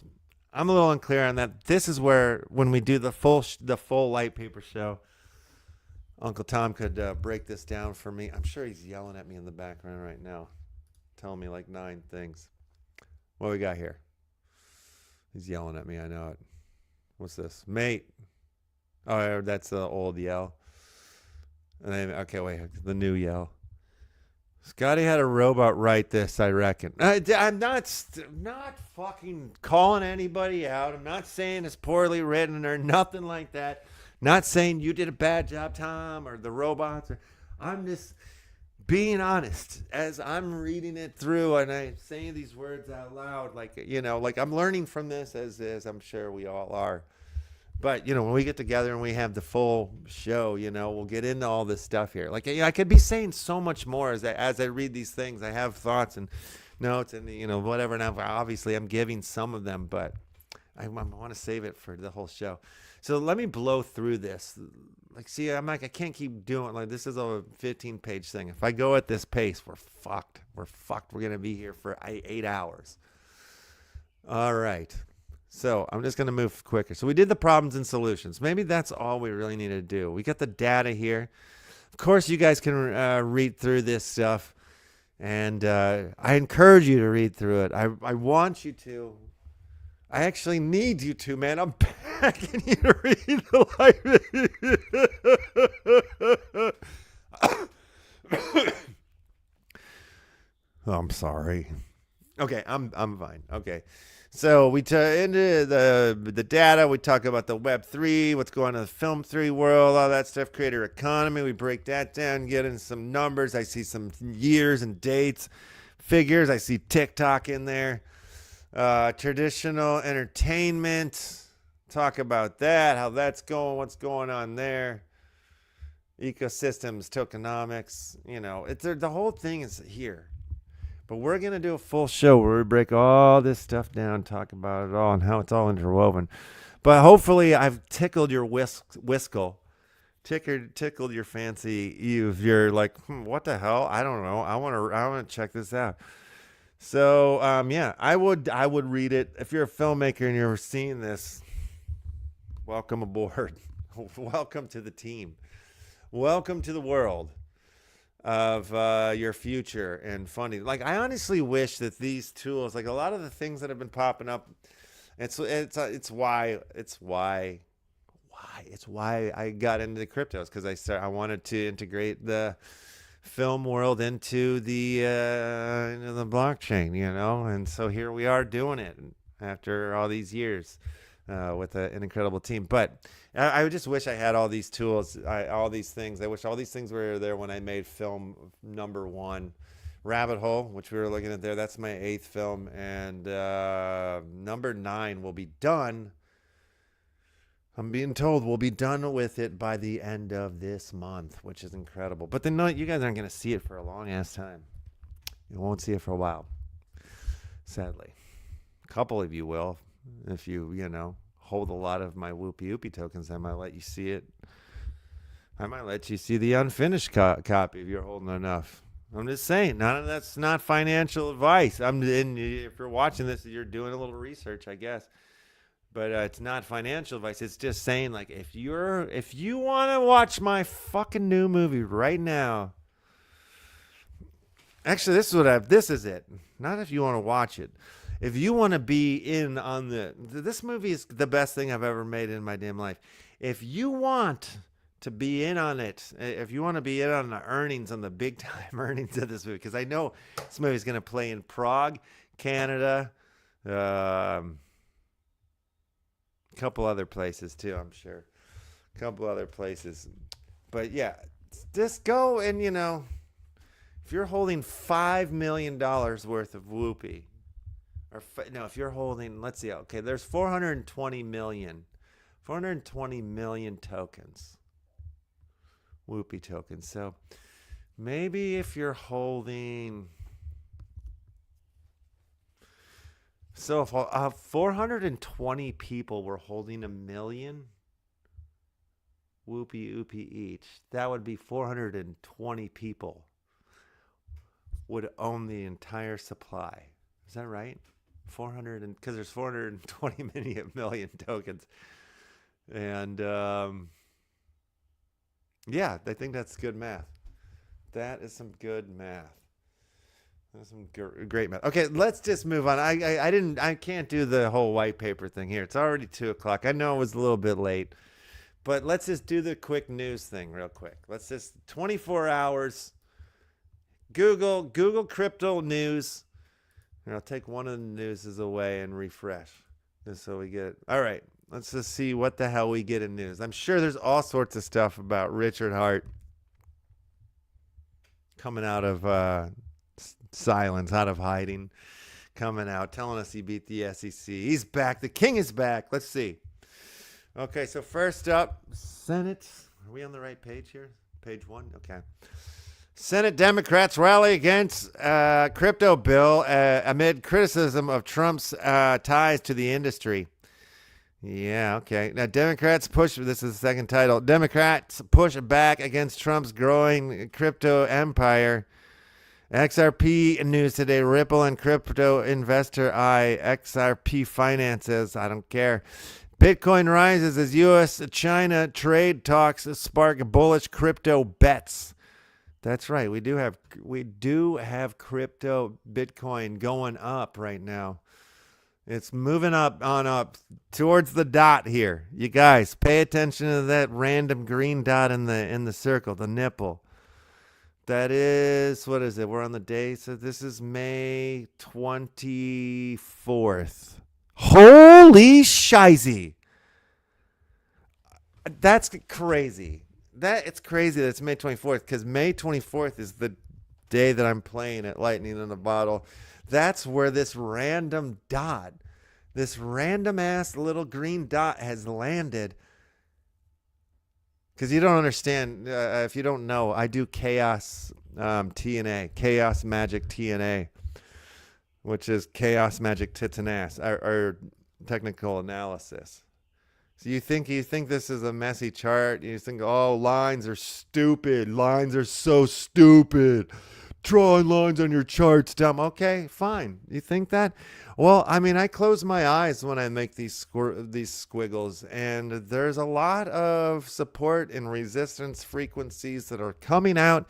I'm a little unclear on that. This is where, when we do the full light paper show, Uncle Tom could break this down for me. I'm sure he's yelling at me in the background right now, telling me like 9 things. What we got here? He's yelling at me, I know it. What's this? Mate. Oh, that's the old yell. And then, okay, wait, the new yell. Scotty had a robot write this, I reckon. I'm not fucking calling anybody out. I'm not saying it's poorly written or nothing like that. Not saying you did a bad job, Tom, or the robots. I'm just being honest as I'm reading it through and I'm saying these words out loud. Like I'm learning from this as I'm sure we all are. But, when we get together and we have the full show, we'll get into all this stuff here. Like, I could be saying so much more as I read these things. I have thoughts and notes and, whatever. And obviously I'm giving some of them, but I want to save it for the whole show. So let me blow through this. Like, see, I'm like, I can't keep doing like this is a 15-page thing. If I go at this pace, we're fucked. We're going to be here for 8 hours. All right. So I'm just going to move quicker. So we did the problems and solutions. Maybe that's all we really need to do. We got the data here. Of course, you guys can read through this stuff. And I encourage you to read through it. I want you to. I actually need you to, man. I'm begging you to read the live. Oh, I'm sorry. Okay, I'm fine. Okay. So we into the data. We talk about the Web3, what's going on in the Film 3 world, all that stuff, creator economy. We break that down, get in some numbers. I see some years and dates, figures. I see TikTok in there. Traditional entertainment, talk about that, how that's going, what's going on there. Ecosystems, tokenomics, the whole thing is here. But we're going to do a full show where we break all this stuff down, talk about it all and how it's all interwoven. But hopefully I've tickled your tickled your fancy. If you're like, what the hell? I don't know. I want to check this out. So, yeah, I would read it. If you're a filmmaker and you're seeing this, welcome aboard. Welcome to the team. Welcome to the world of your future and funding. Like, I honestly wish that these tools, like a lot of the things that have been popping up, it's why I got into the cryptos, because I wanted to integrate the film world into the blockchain, and so here we are doing it after all these years with an incredible team. But I just wish I had all these tools, all these things. I wish all these things were there when I made film number 1, Rabbit Hole, which we were looking at there. That's my 8th film, and number 9 will be done. I'm being told we'll be done with it by the end of this month, which is incredible. But then, no, you guys aren't going to see it for a long ass time. You won't see it for a while, sadly. A couple of you will, if you hold a lot of my Wupiupi tokens. I might let you see it. I might let you see the unfinished copy if you're holding enough. I'm just saying, that's not financial advice. If you're watching this, you're doing a little research, I guess. But it's not financial advice. It's just saying, like, if you want to watch my fucking new movie right now. Actually, this is it. Not if you want to watch it. If you want to be in on this movie is the best thing I've ever made in my damn life. If you want to be in on it, if you want to be in on the earnings, on the big time earnings of this movie, because I know this movie is going to play in Prague, Canada, a couple other places too, I'm sure. A couple other places. But yeah, just go and, if you're holding $5 million worth of Wupi, if you're holding, let's see, okay, there's 420 million tokens, Wupi tokens. So maybe if you're holding, so if 420 people were holding 1 million Wupiupi each, that would be 420 people would own the entire supply. Is that right? Because there's 420 million tokens. And yeah, I think that's good math. That is some good math. That's some great math. Okay, let's just move on. I can't do the whole white paper thing here. It's already 2:00. I know it was a little bit late, but let's just do the quick news thing real quick. Let's just 24 hours. Google crypto news. And I'll take one of the newses away and refresh, just so we get it. All right, let's just see what the hell we get in news. I'm sure there's all sorts of stuff about Richard Hart coming out of silence, out of hiding, coming out, telling us he beat the SEC. He's back. The king is back. Let's see. Okay, so first up, Senate. Are we on the right page here? Page 1? Okay. Senate Democrats rally against crypto bill amid criticism of Trump's ties to the industry. Yeah, okay. Now, Democrats push, this is the second title, Democrats push back against Trump's growing crypto empire. XRP news today, Ripple and crypto investor XRP finances, I don't care. Bitcoin rises as U.S.-China trade talks spark bullish crypto bets. That's right. We do have crypto Bitcoin going up right now. It's moving up towards the dot here. You guys, pay attention to that random green dot in the circle, the nipple. That is, what is it? We're on the day. So this is May 24th. Holy shizy. That's crazy. It's crazy that it's May 24th, because May 24th is the day that I'm playing at Lightning in a Bottle. That's where this random dot This random ass little green dot has landed. Because you don't understand, if you don't know, I do chaos TNA, chaos magic TNA, which is chaos magic tits and ass, or technical analysis. So you think this is a messy chart? You think, oh, lines are stupid. Lines are so stupid. Drawing lines on your chart's dumb. Okay, fine. You think that? Well, I mean, I close my eyes when I make these squiggles, and there's a lot of support and resistance frequencies that are coming out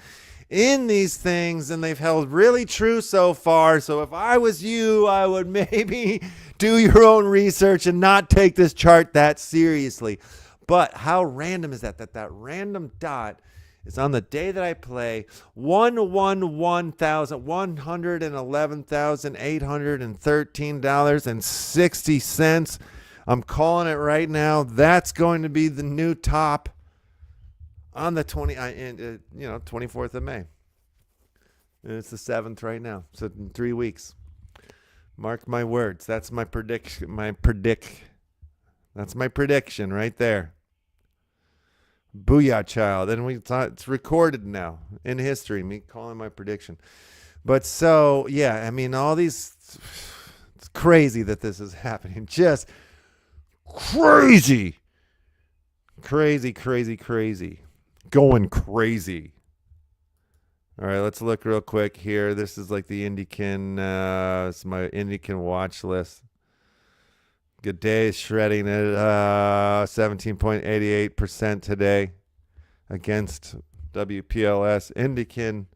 in these things, and they've held really true so far. So if I was you, I would maybe do your own research and not take this chart that seriously. But how random is that? That random dot is on the day that I play $111,813.60. I'm calling it right now. That's going to be the new top on the 24th of May. And it's the 7th right now. So in 3 weeks. Mark my words. That's my prediction. That's my prediction right there. Booyah, child. And we thought it's recorded now in history, me calling my prediction. But so, yeah, I mean, all these, it's crazy that this is happening. Just crazy. Crazy. Going crazy. All right, let's look real quick here. This is like the Indikin, it's my Indikin watch list. Good day, shredding at 17.88% today against WPLS. Indikin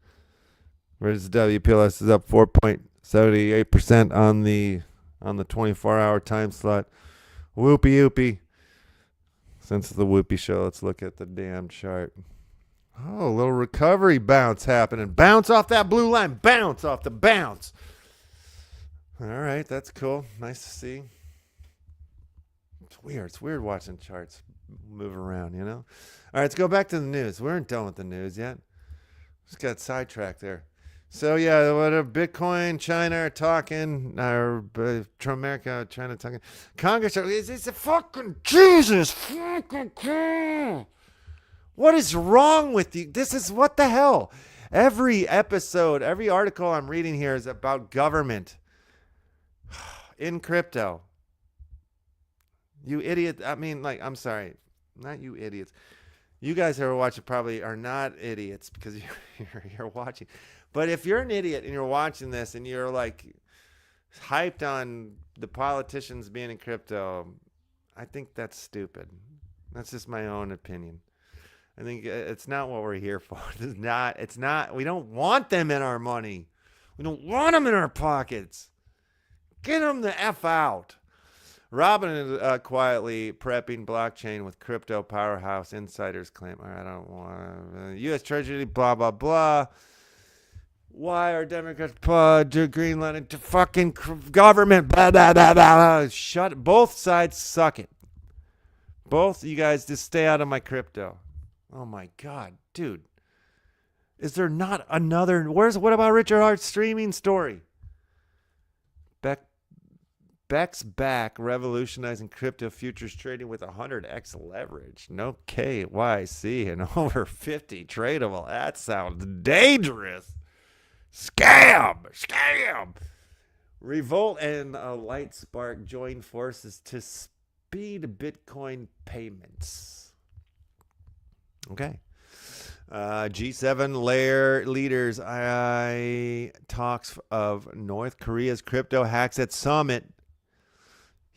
versus WPLS is up 4.78% on the 24-hour time slot. Wupiupi. Since the Whoopi show, let's look at the damn chart. Oh, a little recovery bounce happening. Bounce off that blue line. Bounce off the bounce. All right, that's cool. Nice to see. It's weird. It's weird watching charts move around, you know? All right, let's go back to the news. We aren't done with the news yet. Just got sidetracked there. So, yeah, what Bitcoin, China are talking, or America, China talking. Congress, it's a fucking Jesus fucking cool. What is wrong with you? This is what the hell? Every episode, every article I'm reading here is about government in crypto. You idiot. I mean, like, I'm sorry. Not you idiots. You guys who are watching probably are not idiots because you're watching. But if you're an idiot and you're watching this and you're like hyped on the politicians being in crypto, I think that's stupid. That's just my own opinion. I think it's not what we're here for. It's not. We don't want them in our money. We don't want them in our pockets. Get them the F out. Robin is quietly prepping blockchain with crypto powerhouse insiders claim. I don't want U.S. Treasury, blah, blah, blah. Why are Democrats greenlighting into fucking government? Blah, blah, blah, blah. Shut it. Both sides suck it. Both you guys just stay out of my crypto. Oh my God, dude. Is there not another? What about Richard Hart's streaming story? Beck's back, revolutionizing crypto futures trading with 100x leverage. No KYC and over 50 tradable. That sounds dangerous. Scam. Revolt and Lightspark join forces to speed Bitcoin payments. Okay. G7 leaders talks of North Korea's crypto hacks at summit.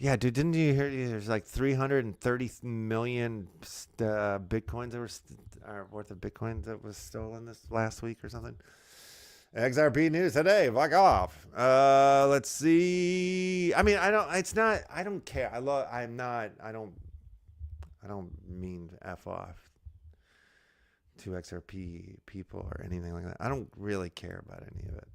Yeah, dude, didn't you hear there's like 330 million bitcoins that were worth of bitcoins that was stolen this last week or something? XRP news today. Fuck off. Let's see. I mean, I don't care. I don't mean to F off to XRP people or anything like that. I don't really care about any of it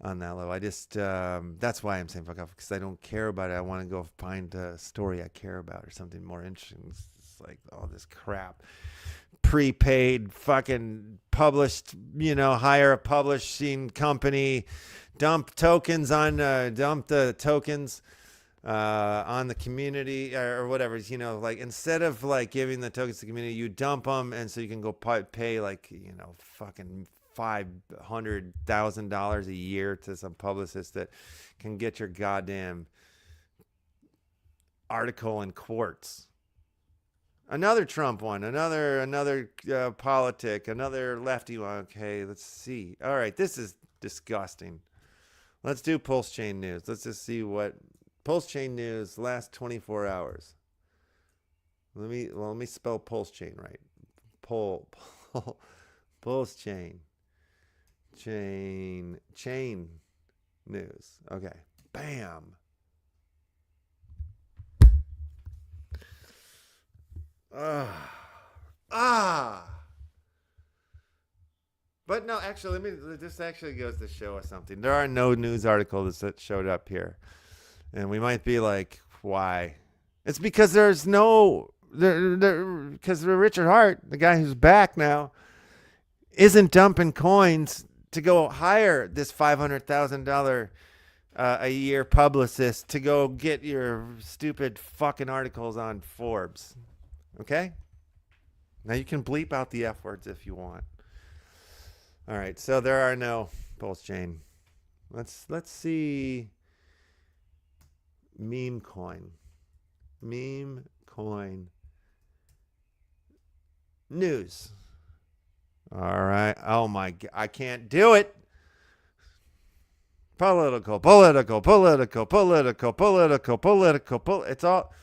on that level. I just, that's why I'm saying fuck off, because I don't care about it. I want to go find a story I care about or something more interesting. It's like all this crap. Prepaid, fucking published, hire a publishing company, dump the tokens on the community or whatever, you know, like instead of like giving the tokens to the community, you dump them, and so you can go pay like, you know, fucking $500,000 a year to some publicist that can get your goddamn article in Quartz. Another Trump one, another politic, another lefty one. Okay, let's see. All right, this is disgusting. Let's do Pulse Chain News. Let's just see what Pulse Chain News last 24 hours. Let me spell Pulse Chain right. Pulse Chain News. Okay. Bam. But no, actually, this actually goes to show us something. There are no news articles that showed up here. And we might be like, why? It's because there's no, because Richard Hart, the guy who's back now, isn't dumping coins to go hire this $500,000 a year publicist to go get your stupid fucking articles on Forbes. Okay? Now you can bleep out the F words if you want. All right, so there are no Pulse Chain. Let's see. Meme coin news. All right. Oh my God, I can't do it. Political. It's all.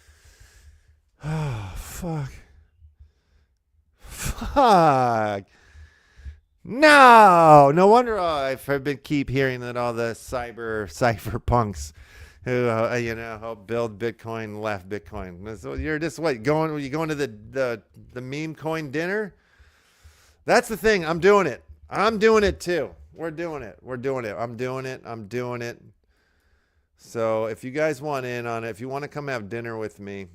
Oh, fuck. No wonder I've been keep hearing that all the cypherpunks who help build Bitcoin left Bitcoin. So you're just what you going to the meme coin dinner? That's the thing. I'm doing it. I'm doing it too. We're doing it. I'm doing it. So if you guys want in on it, if you want to come have dinner with me,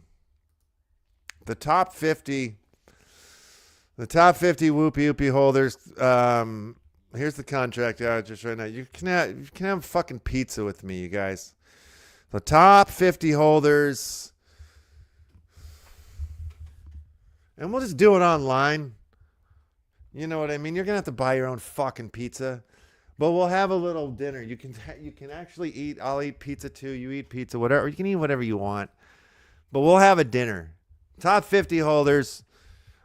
the top 50 Wupiupi holders. Here's the contract out just right now. You can have fucking pizza with me, you guys. The top 50 holders, and we'll just do it online. You know what I mean? You're gonna have to buy your own fucking pizza, but we'll have a little dinner. You can actually eat. I'll eat pizza too. You eat pizza, whatever. You can eat whatever you want, but we'll have a dinner. Top 50 holders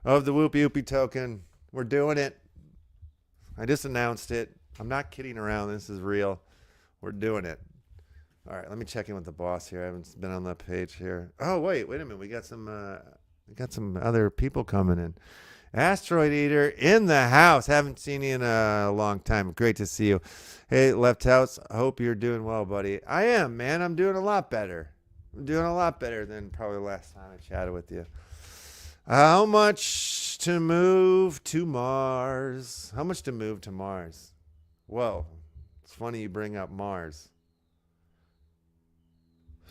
of the Wupiupi token. We're doing it. I just announced it. I'm not kidding around. This is real. We're doing it. All right, let me check in with the boss here. I haven't been on that page here. Oh, wait a minute. We got some other people coming in. Asteroid Eater in the house. Haven't seen you in a long time. Great to see you. Hey, LeftHouse. I hope you're doing well, buddy. I am, man. I'm doing a lot better. I'm doing a lot better than probably the last time I chatted with you. How much to move to Mars? How much to move to Mars? Well, it's funny you bring up Mars.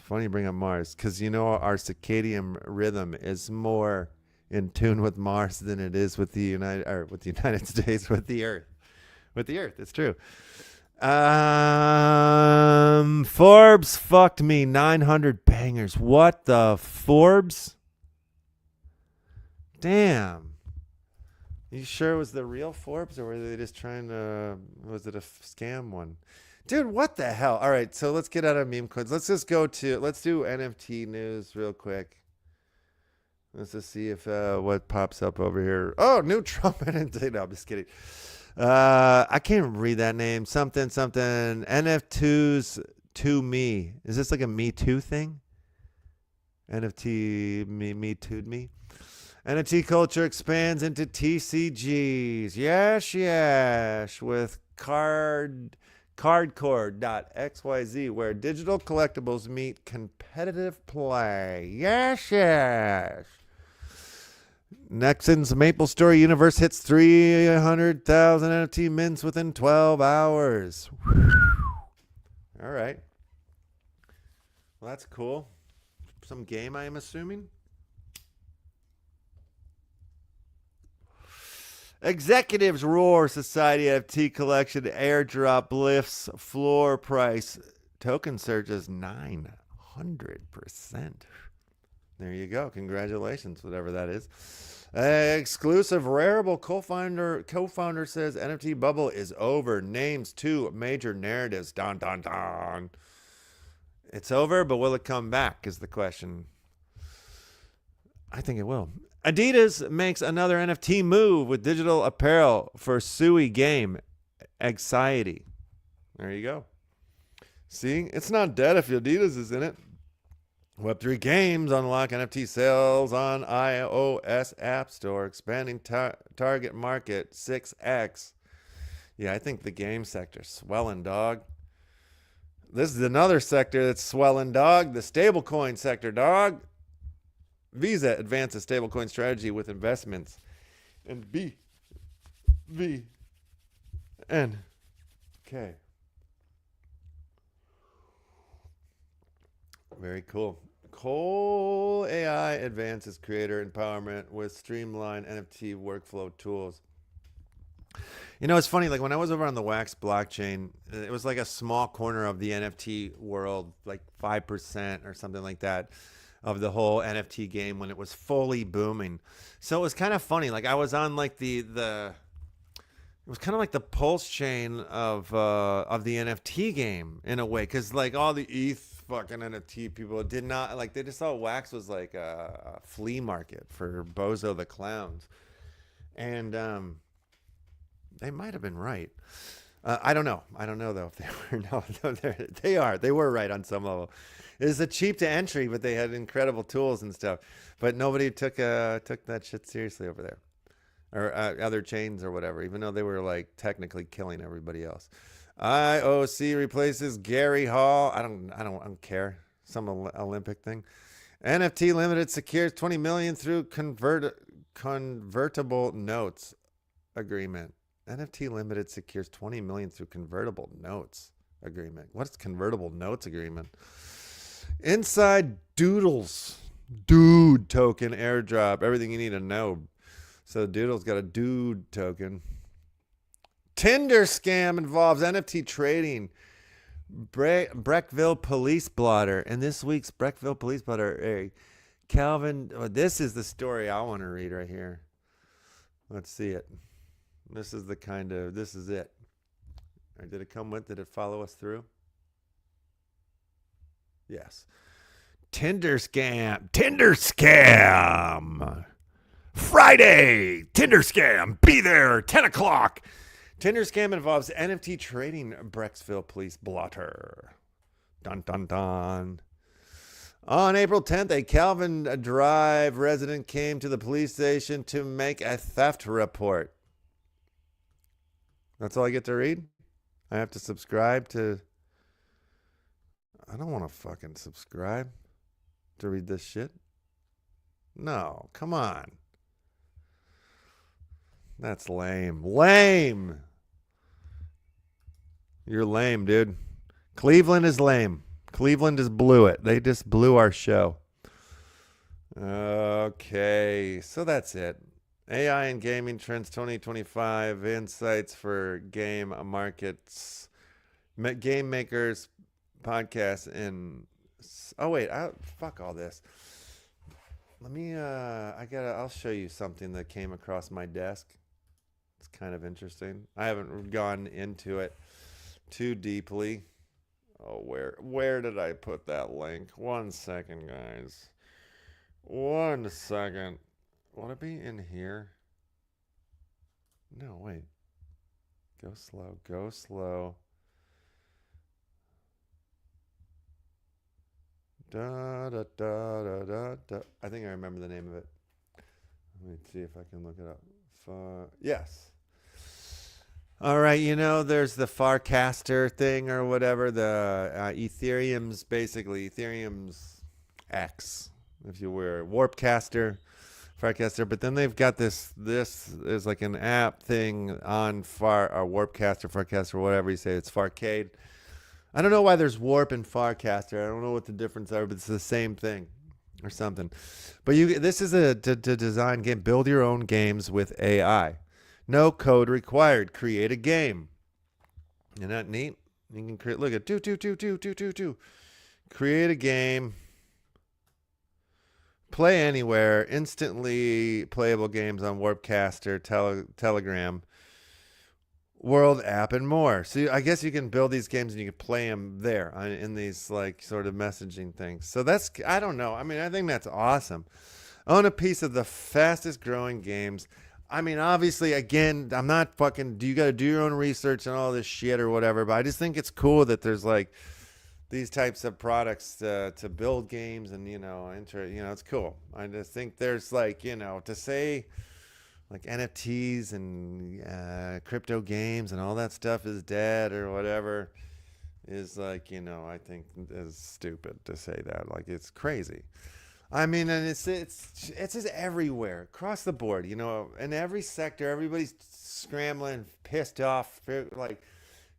Because you know our circadian rhythm is more in tune with Mars than it is with the United States, with the Earth. It's true. Forbes fucked me 900 bangers. What the Forbes? Damn. You sure it was the real Forbes, or were they just trying to? Was it a scam one? Dude, what the hell? All right, so let's get out of meme coins. Let's do NFT news real quick. Let's just see if what pops up over here. Oh, new Trump NFT. No, I'm just kidding. I can't read that name. Something. NF2s to me. Is this like a Me Too thing? NFT Me Too'd me. NFT culture expands into TCGs. Yes. With cardcore.xyz, where digital collectibles meet competitive play. Yes. Nexon's MapleStory universe hits 300,000 NFT mints within 12 hours. All right. Well, that's cool. Some game, I am assuming. Executives roar. Society NFT collection airdrop lifts floor price. Token surges 900%. 100%. There you go. Congratulations, whatever that is. Exclusive Rarible co-founder says NFT bubble is over. Names 2 major narratives. Dun, dun, dun. It's over, but will it come back is the question. I think it will. Adidas makes another NFT move with digital apparel for Sui game Anxiety. There you go. See, it's not dead if Adidas is in it. Web3 Games unlock NFT sales on iOS App Store, expanding target market 6x. Yeah, I think the game sector's swelling, dog. This is another sector that's swelling, dog. The stablecoin sector, dog. Visa advances stablecoin strategy with investments in BVNK. Very cool. Cole AI advances creator empowerment with streamlined NFT workflow tools. You know, it's funny, like when I was over on the Wax blockchain, it was like a small corner of the NFT world, like 5% or something like that, of the whole NFT game when it was fully booming. So it was kind of funny. Like I was on like it was kind of like the pulse chain of the NFT game in a way, because like all the ETH fucking NFT people did not like, they just thought Wax was like a flea market for Bozo the Clowns, and they might have been right. I don't know though if they were. No, they were right on some level. It was a cheap to entry, but they had incredible tools and stuff. But nobody took that shit seriously over there, or other chains or whatever. Even though they were like technically killing everybody else. IOC replaces Gary Hall. I don't care. Some Olympic thing. NFT Limited secures 20 million through convertible notes agreement. NFT Limited secures 20 million through convertible notes agreement. What's convertible notes agreement? Inside Doodles, dude token airdrop. Everything you need to know. So Doodle's got a dude token. Tinder scam involves NFT trading. Breckville police blotter. And this week's Breckville police blotter, Calvin. Oh, this is the story I want to read right here. Let's see it. This is it. Or did it come with? Did it follow us through? Yes. Tinder scam. Friday. Tinder scam. Be there. 10 o'clock. Tinder scam involves NFT trading. Brecksville police blotter. Dun, dun, dun. On April 10th, a Calvin Drive resident came to the police station to make a theft report. That's all I get to read? I have to subscribe to... I don't want to fucking subscribe to read this shit. No, come on. That's lame. Lame! You're lame, dude. Cleveland is lame. Cleveland just blew it. They just blew our show. Okay, so that's it. AI and Gaming Trends 2025 Insights for Game Markets, Game Makers Podcast. And oh wait, fuck all this. Let me I'll show you something that came across my desk. It's kind of interesting. I haven't gone into it too deeply. Oh, where did I put that link? 1 second, guys. 1 second. Will it be in here? No, wait. Go slow. Go slow. Da, da, da, da, da, da. I think I remember the name of it. Let me see if I can look it up. Yes. All right, you know, there's the Farcaster thing or whatever. The Ethereum's basically Ethereum's X, if you were. Warpcaster, Farcaster. But then they've got this is like an app thing on Warpcaster, Farcaster, whatever you say. It's Farcade. I don't know why there's Warp and Farcaster. I don't know what the difference are, but it's the same thing or something. But this is a design game. Build your own games with AI. No code required. Create a game. Isn't that neat? You can create. Look at 2. create a game, play anywhere, instantly playable games on Warpcaster, Telegram, World app, and more. So I guess you can build these games and you can play them there in these like sort of messaging things. So that's, I don't know. I mean, I think that's awesome. Own a piece of the fastest growing games. I mean, obviously, again, I'm not fucking, you got to do your own research and all this shit or whatever, but I just think it's cool that there's like these types of products to build games and, you know, it's cool. I just think there's like, you know, to say like NFTs and crypto games and all that stuff is dead or whatever is like, you know, I think is stupid to say that. Like, it's crazy. I mean, and it's just everywhere, across the board, you know, in every sector, everybody's scrambling, pissed off, like,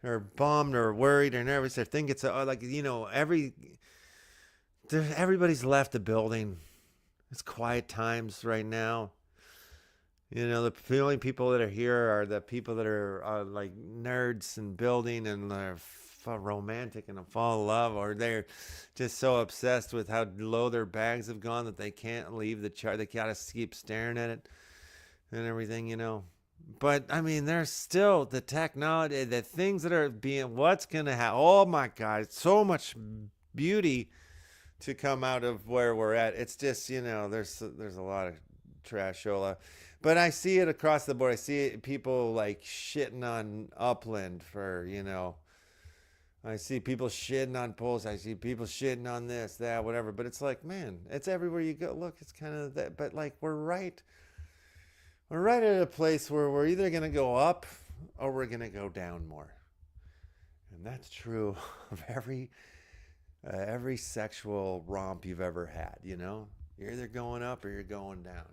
or bummed or worried or nervous. They think it's like, you know, everybody's left the building. It's quiet times right now. You know, the only people that are here are the people that are like nerds and building and they're romantic and fall in love, or they're just so obsessed with how low their bags have gone that they can't leave the chart. They gotta keep staring at it and everything, you know. But I mean, there's still the technology, the things that are being, what's gonna happen. Oh my God, so much beauty to come out of where we're at. It's just, you know, there's a lot of trashola. But I see it across the board. I see people like shitting on Upland for, you know, I see people shitting on Pulse. I see people shitting on this, that, whatever. But it's like, man, it's everywhere you go. Look, it's kind of that. But like, we're right at a place where we're either going to go up or we're going to go down more. And that's true of every sexual romp you've ever had, you know? You're either going up or you're going down.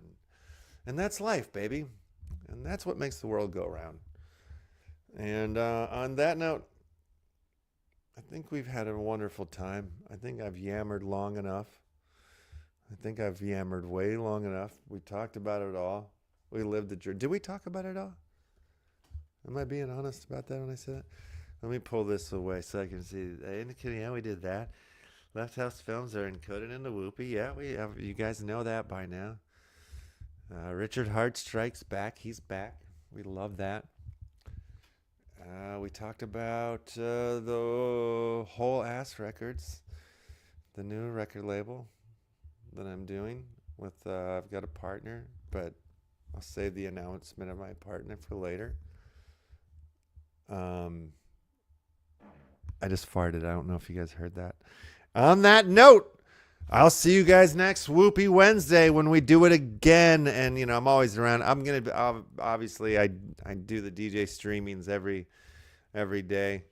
And that's life, baby. And that's what makes the world go round. And on that note, I think we've had a wonderful time. I think I've yammered long enough. I think I've yammered way long enough. We talked about it all. We lived the dream. Did we talk about it all? Am I being honest about that when I said it? Let me pull this away so I can see. Indikin, yeah, we did that. LeftHouse films are encoded into Wupiupi. Yeah, we have. You guys know that by now. Richard Hart strikes back. He's back. We love that. We talked about the Whole Ass Records, the new record label that I'm doing with, I've got a partner, but I'll save the announcement of my partner for later. I just farted. I don't know if you guys heard that. On that note, I'll see you guys next Wupiupi Wednesday when we do it again. And, you know, I'm always around. I'm going to, obviously, I do the DJ streamings every day,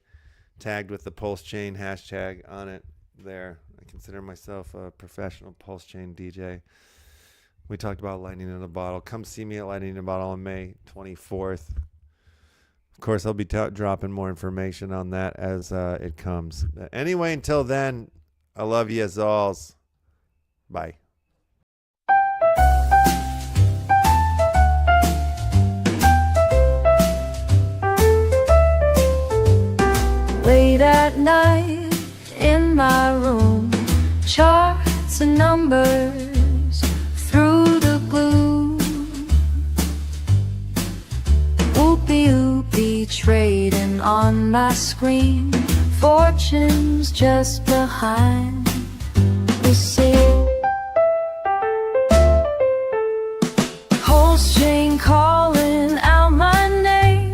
tagged with the Pulse Chain hashtag on it there. I consider myself a professional Pulse Chain DJ. We talked about Lightning in a Bottle. Come see me at Lightning in a Bottle on May 24th. Of course, I'll be dropping more information on that as it comes. Anyway, until then, I love you as alls. Bye. Late at night in my room, charts and numbers through the gloom. Wupiupi trading on my screen, fortunes just behind the scene. Pulse chain calling out my name,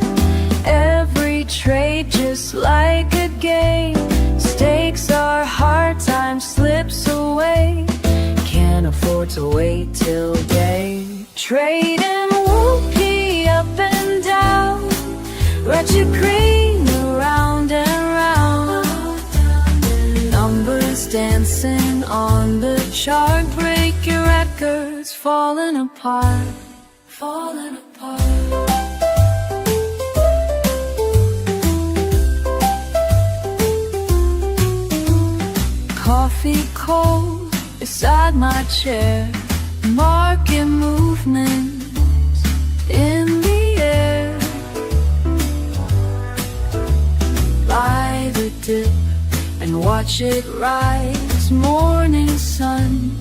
every trade just like a game. Stakes are hard, time slips away, can't afford to wait till day. Trading Wupi up and down, wretched green around and round. Numbers dancing on the chart, break your records, falling apart, falling apart. Coffee cold beside my chair, market movements in the air. By the dip, I and watch it rise. Morning sun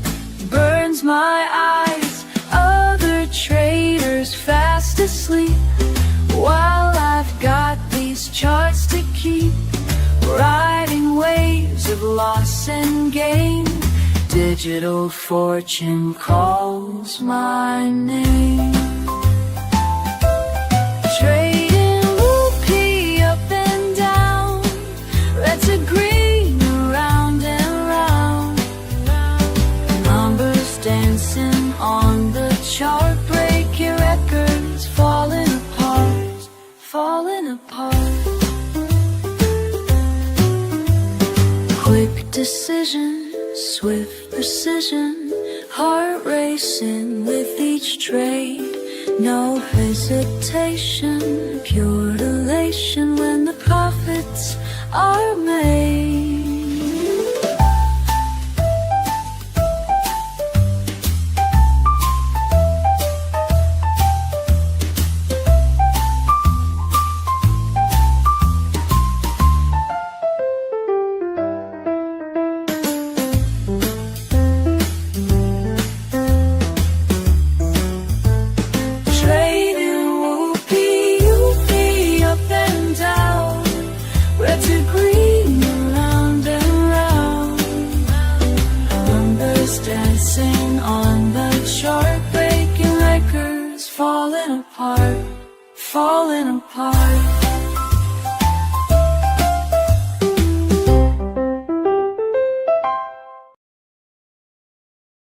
burns my eyes. Other traders fast asleep, while I've got these charts to keep. Riding waves of loss and gain, digital fortune calls my name. Trading Wupi up and down, red to green, around and round. Numbers dancing on the chart, breaking records, falling apart, falling apart. Quick decision, swift precision, heart racing with each trade. No hesitation, pure elation when the profits are made. Dancing on the chart, breaking records, falling apart, falling apart.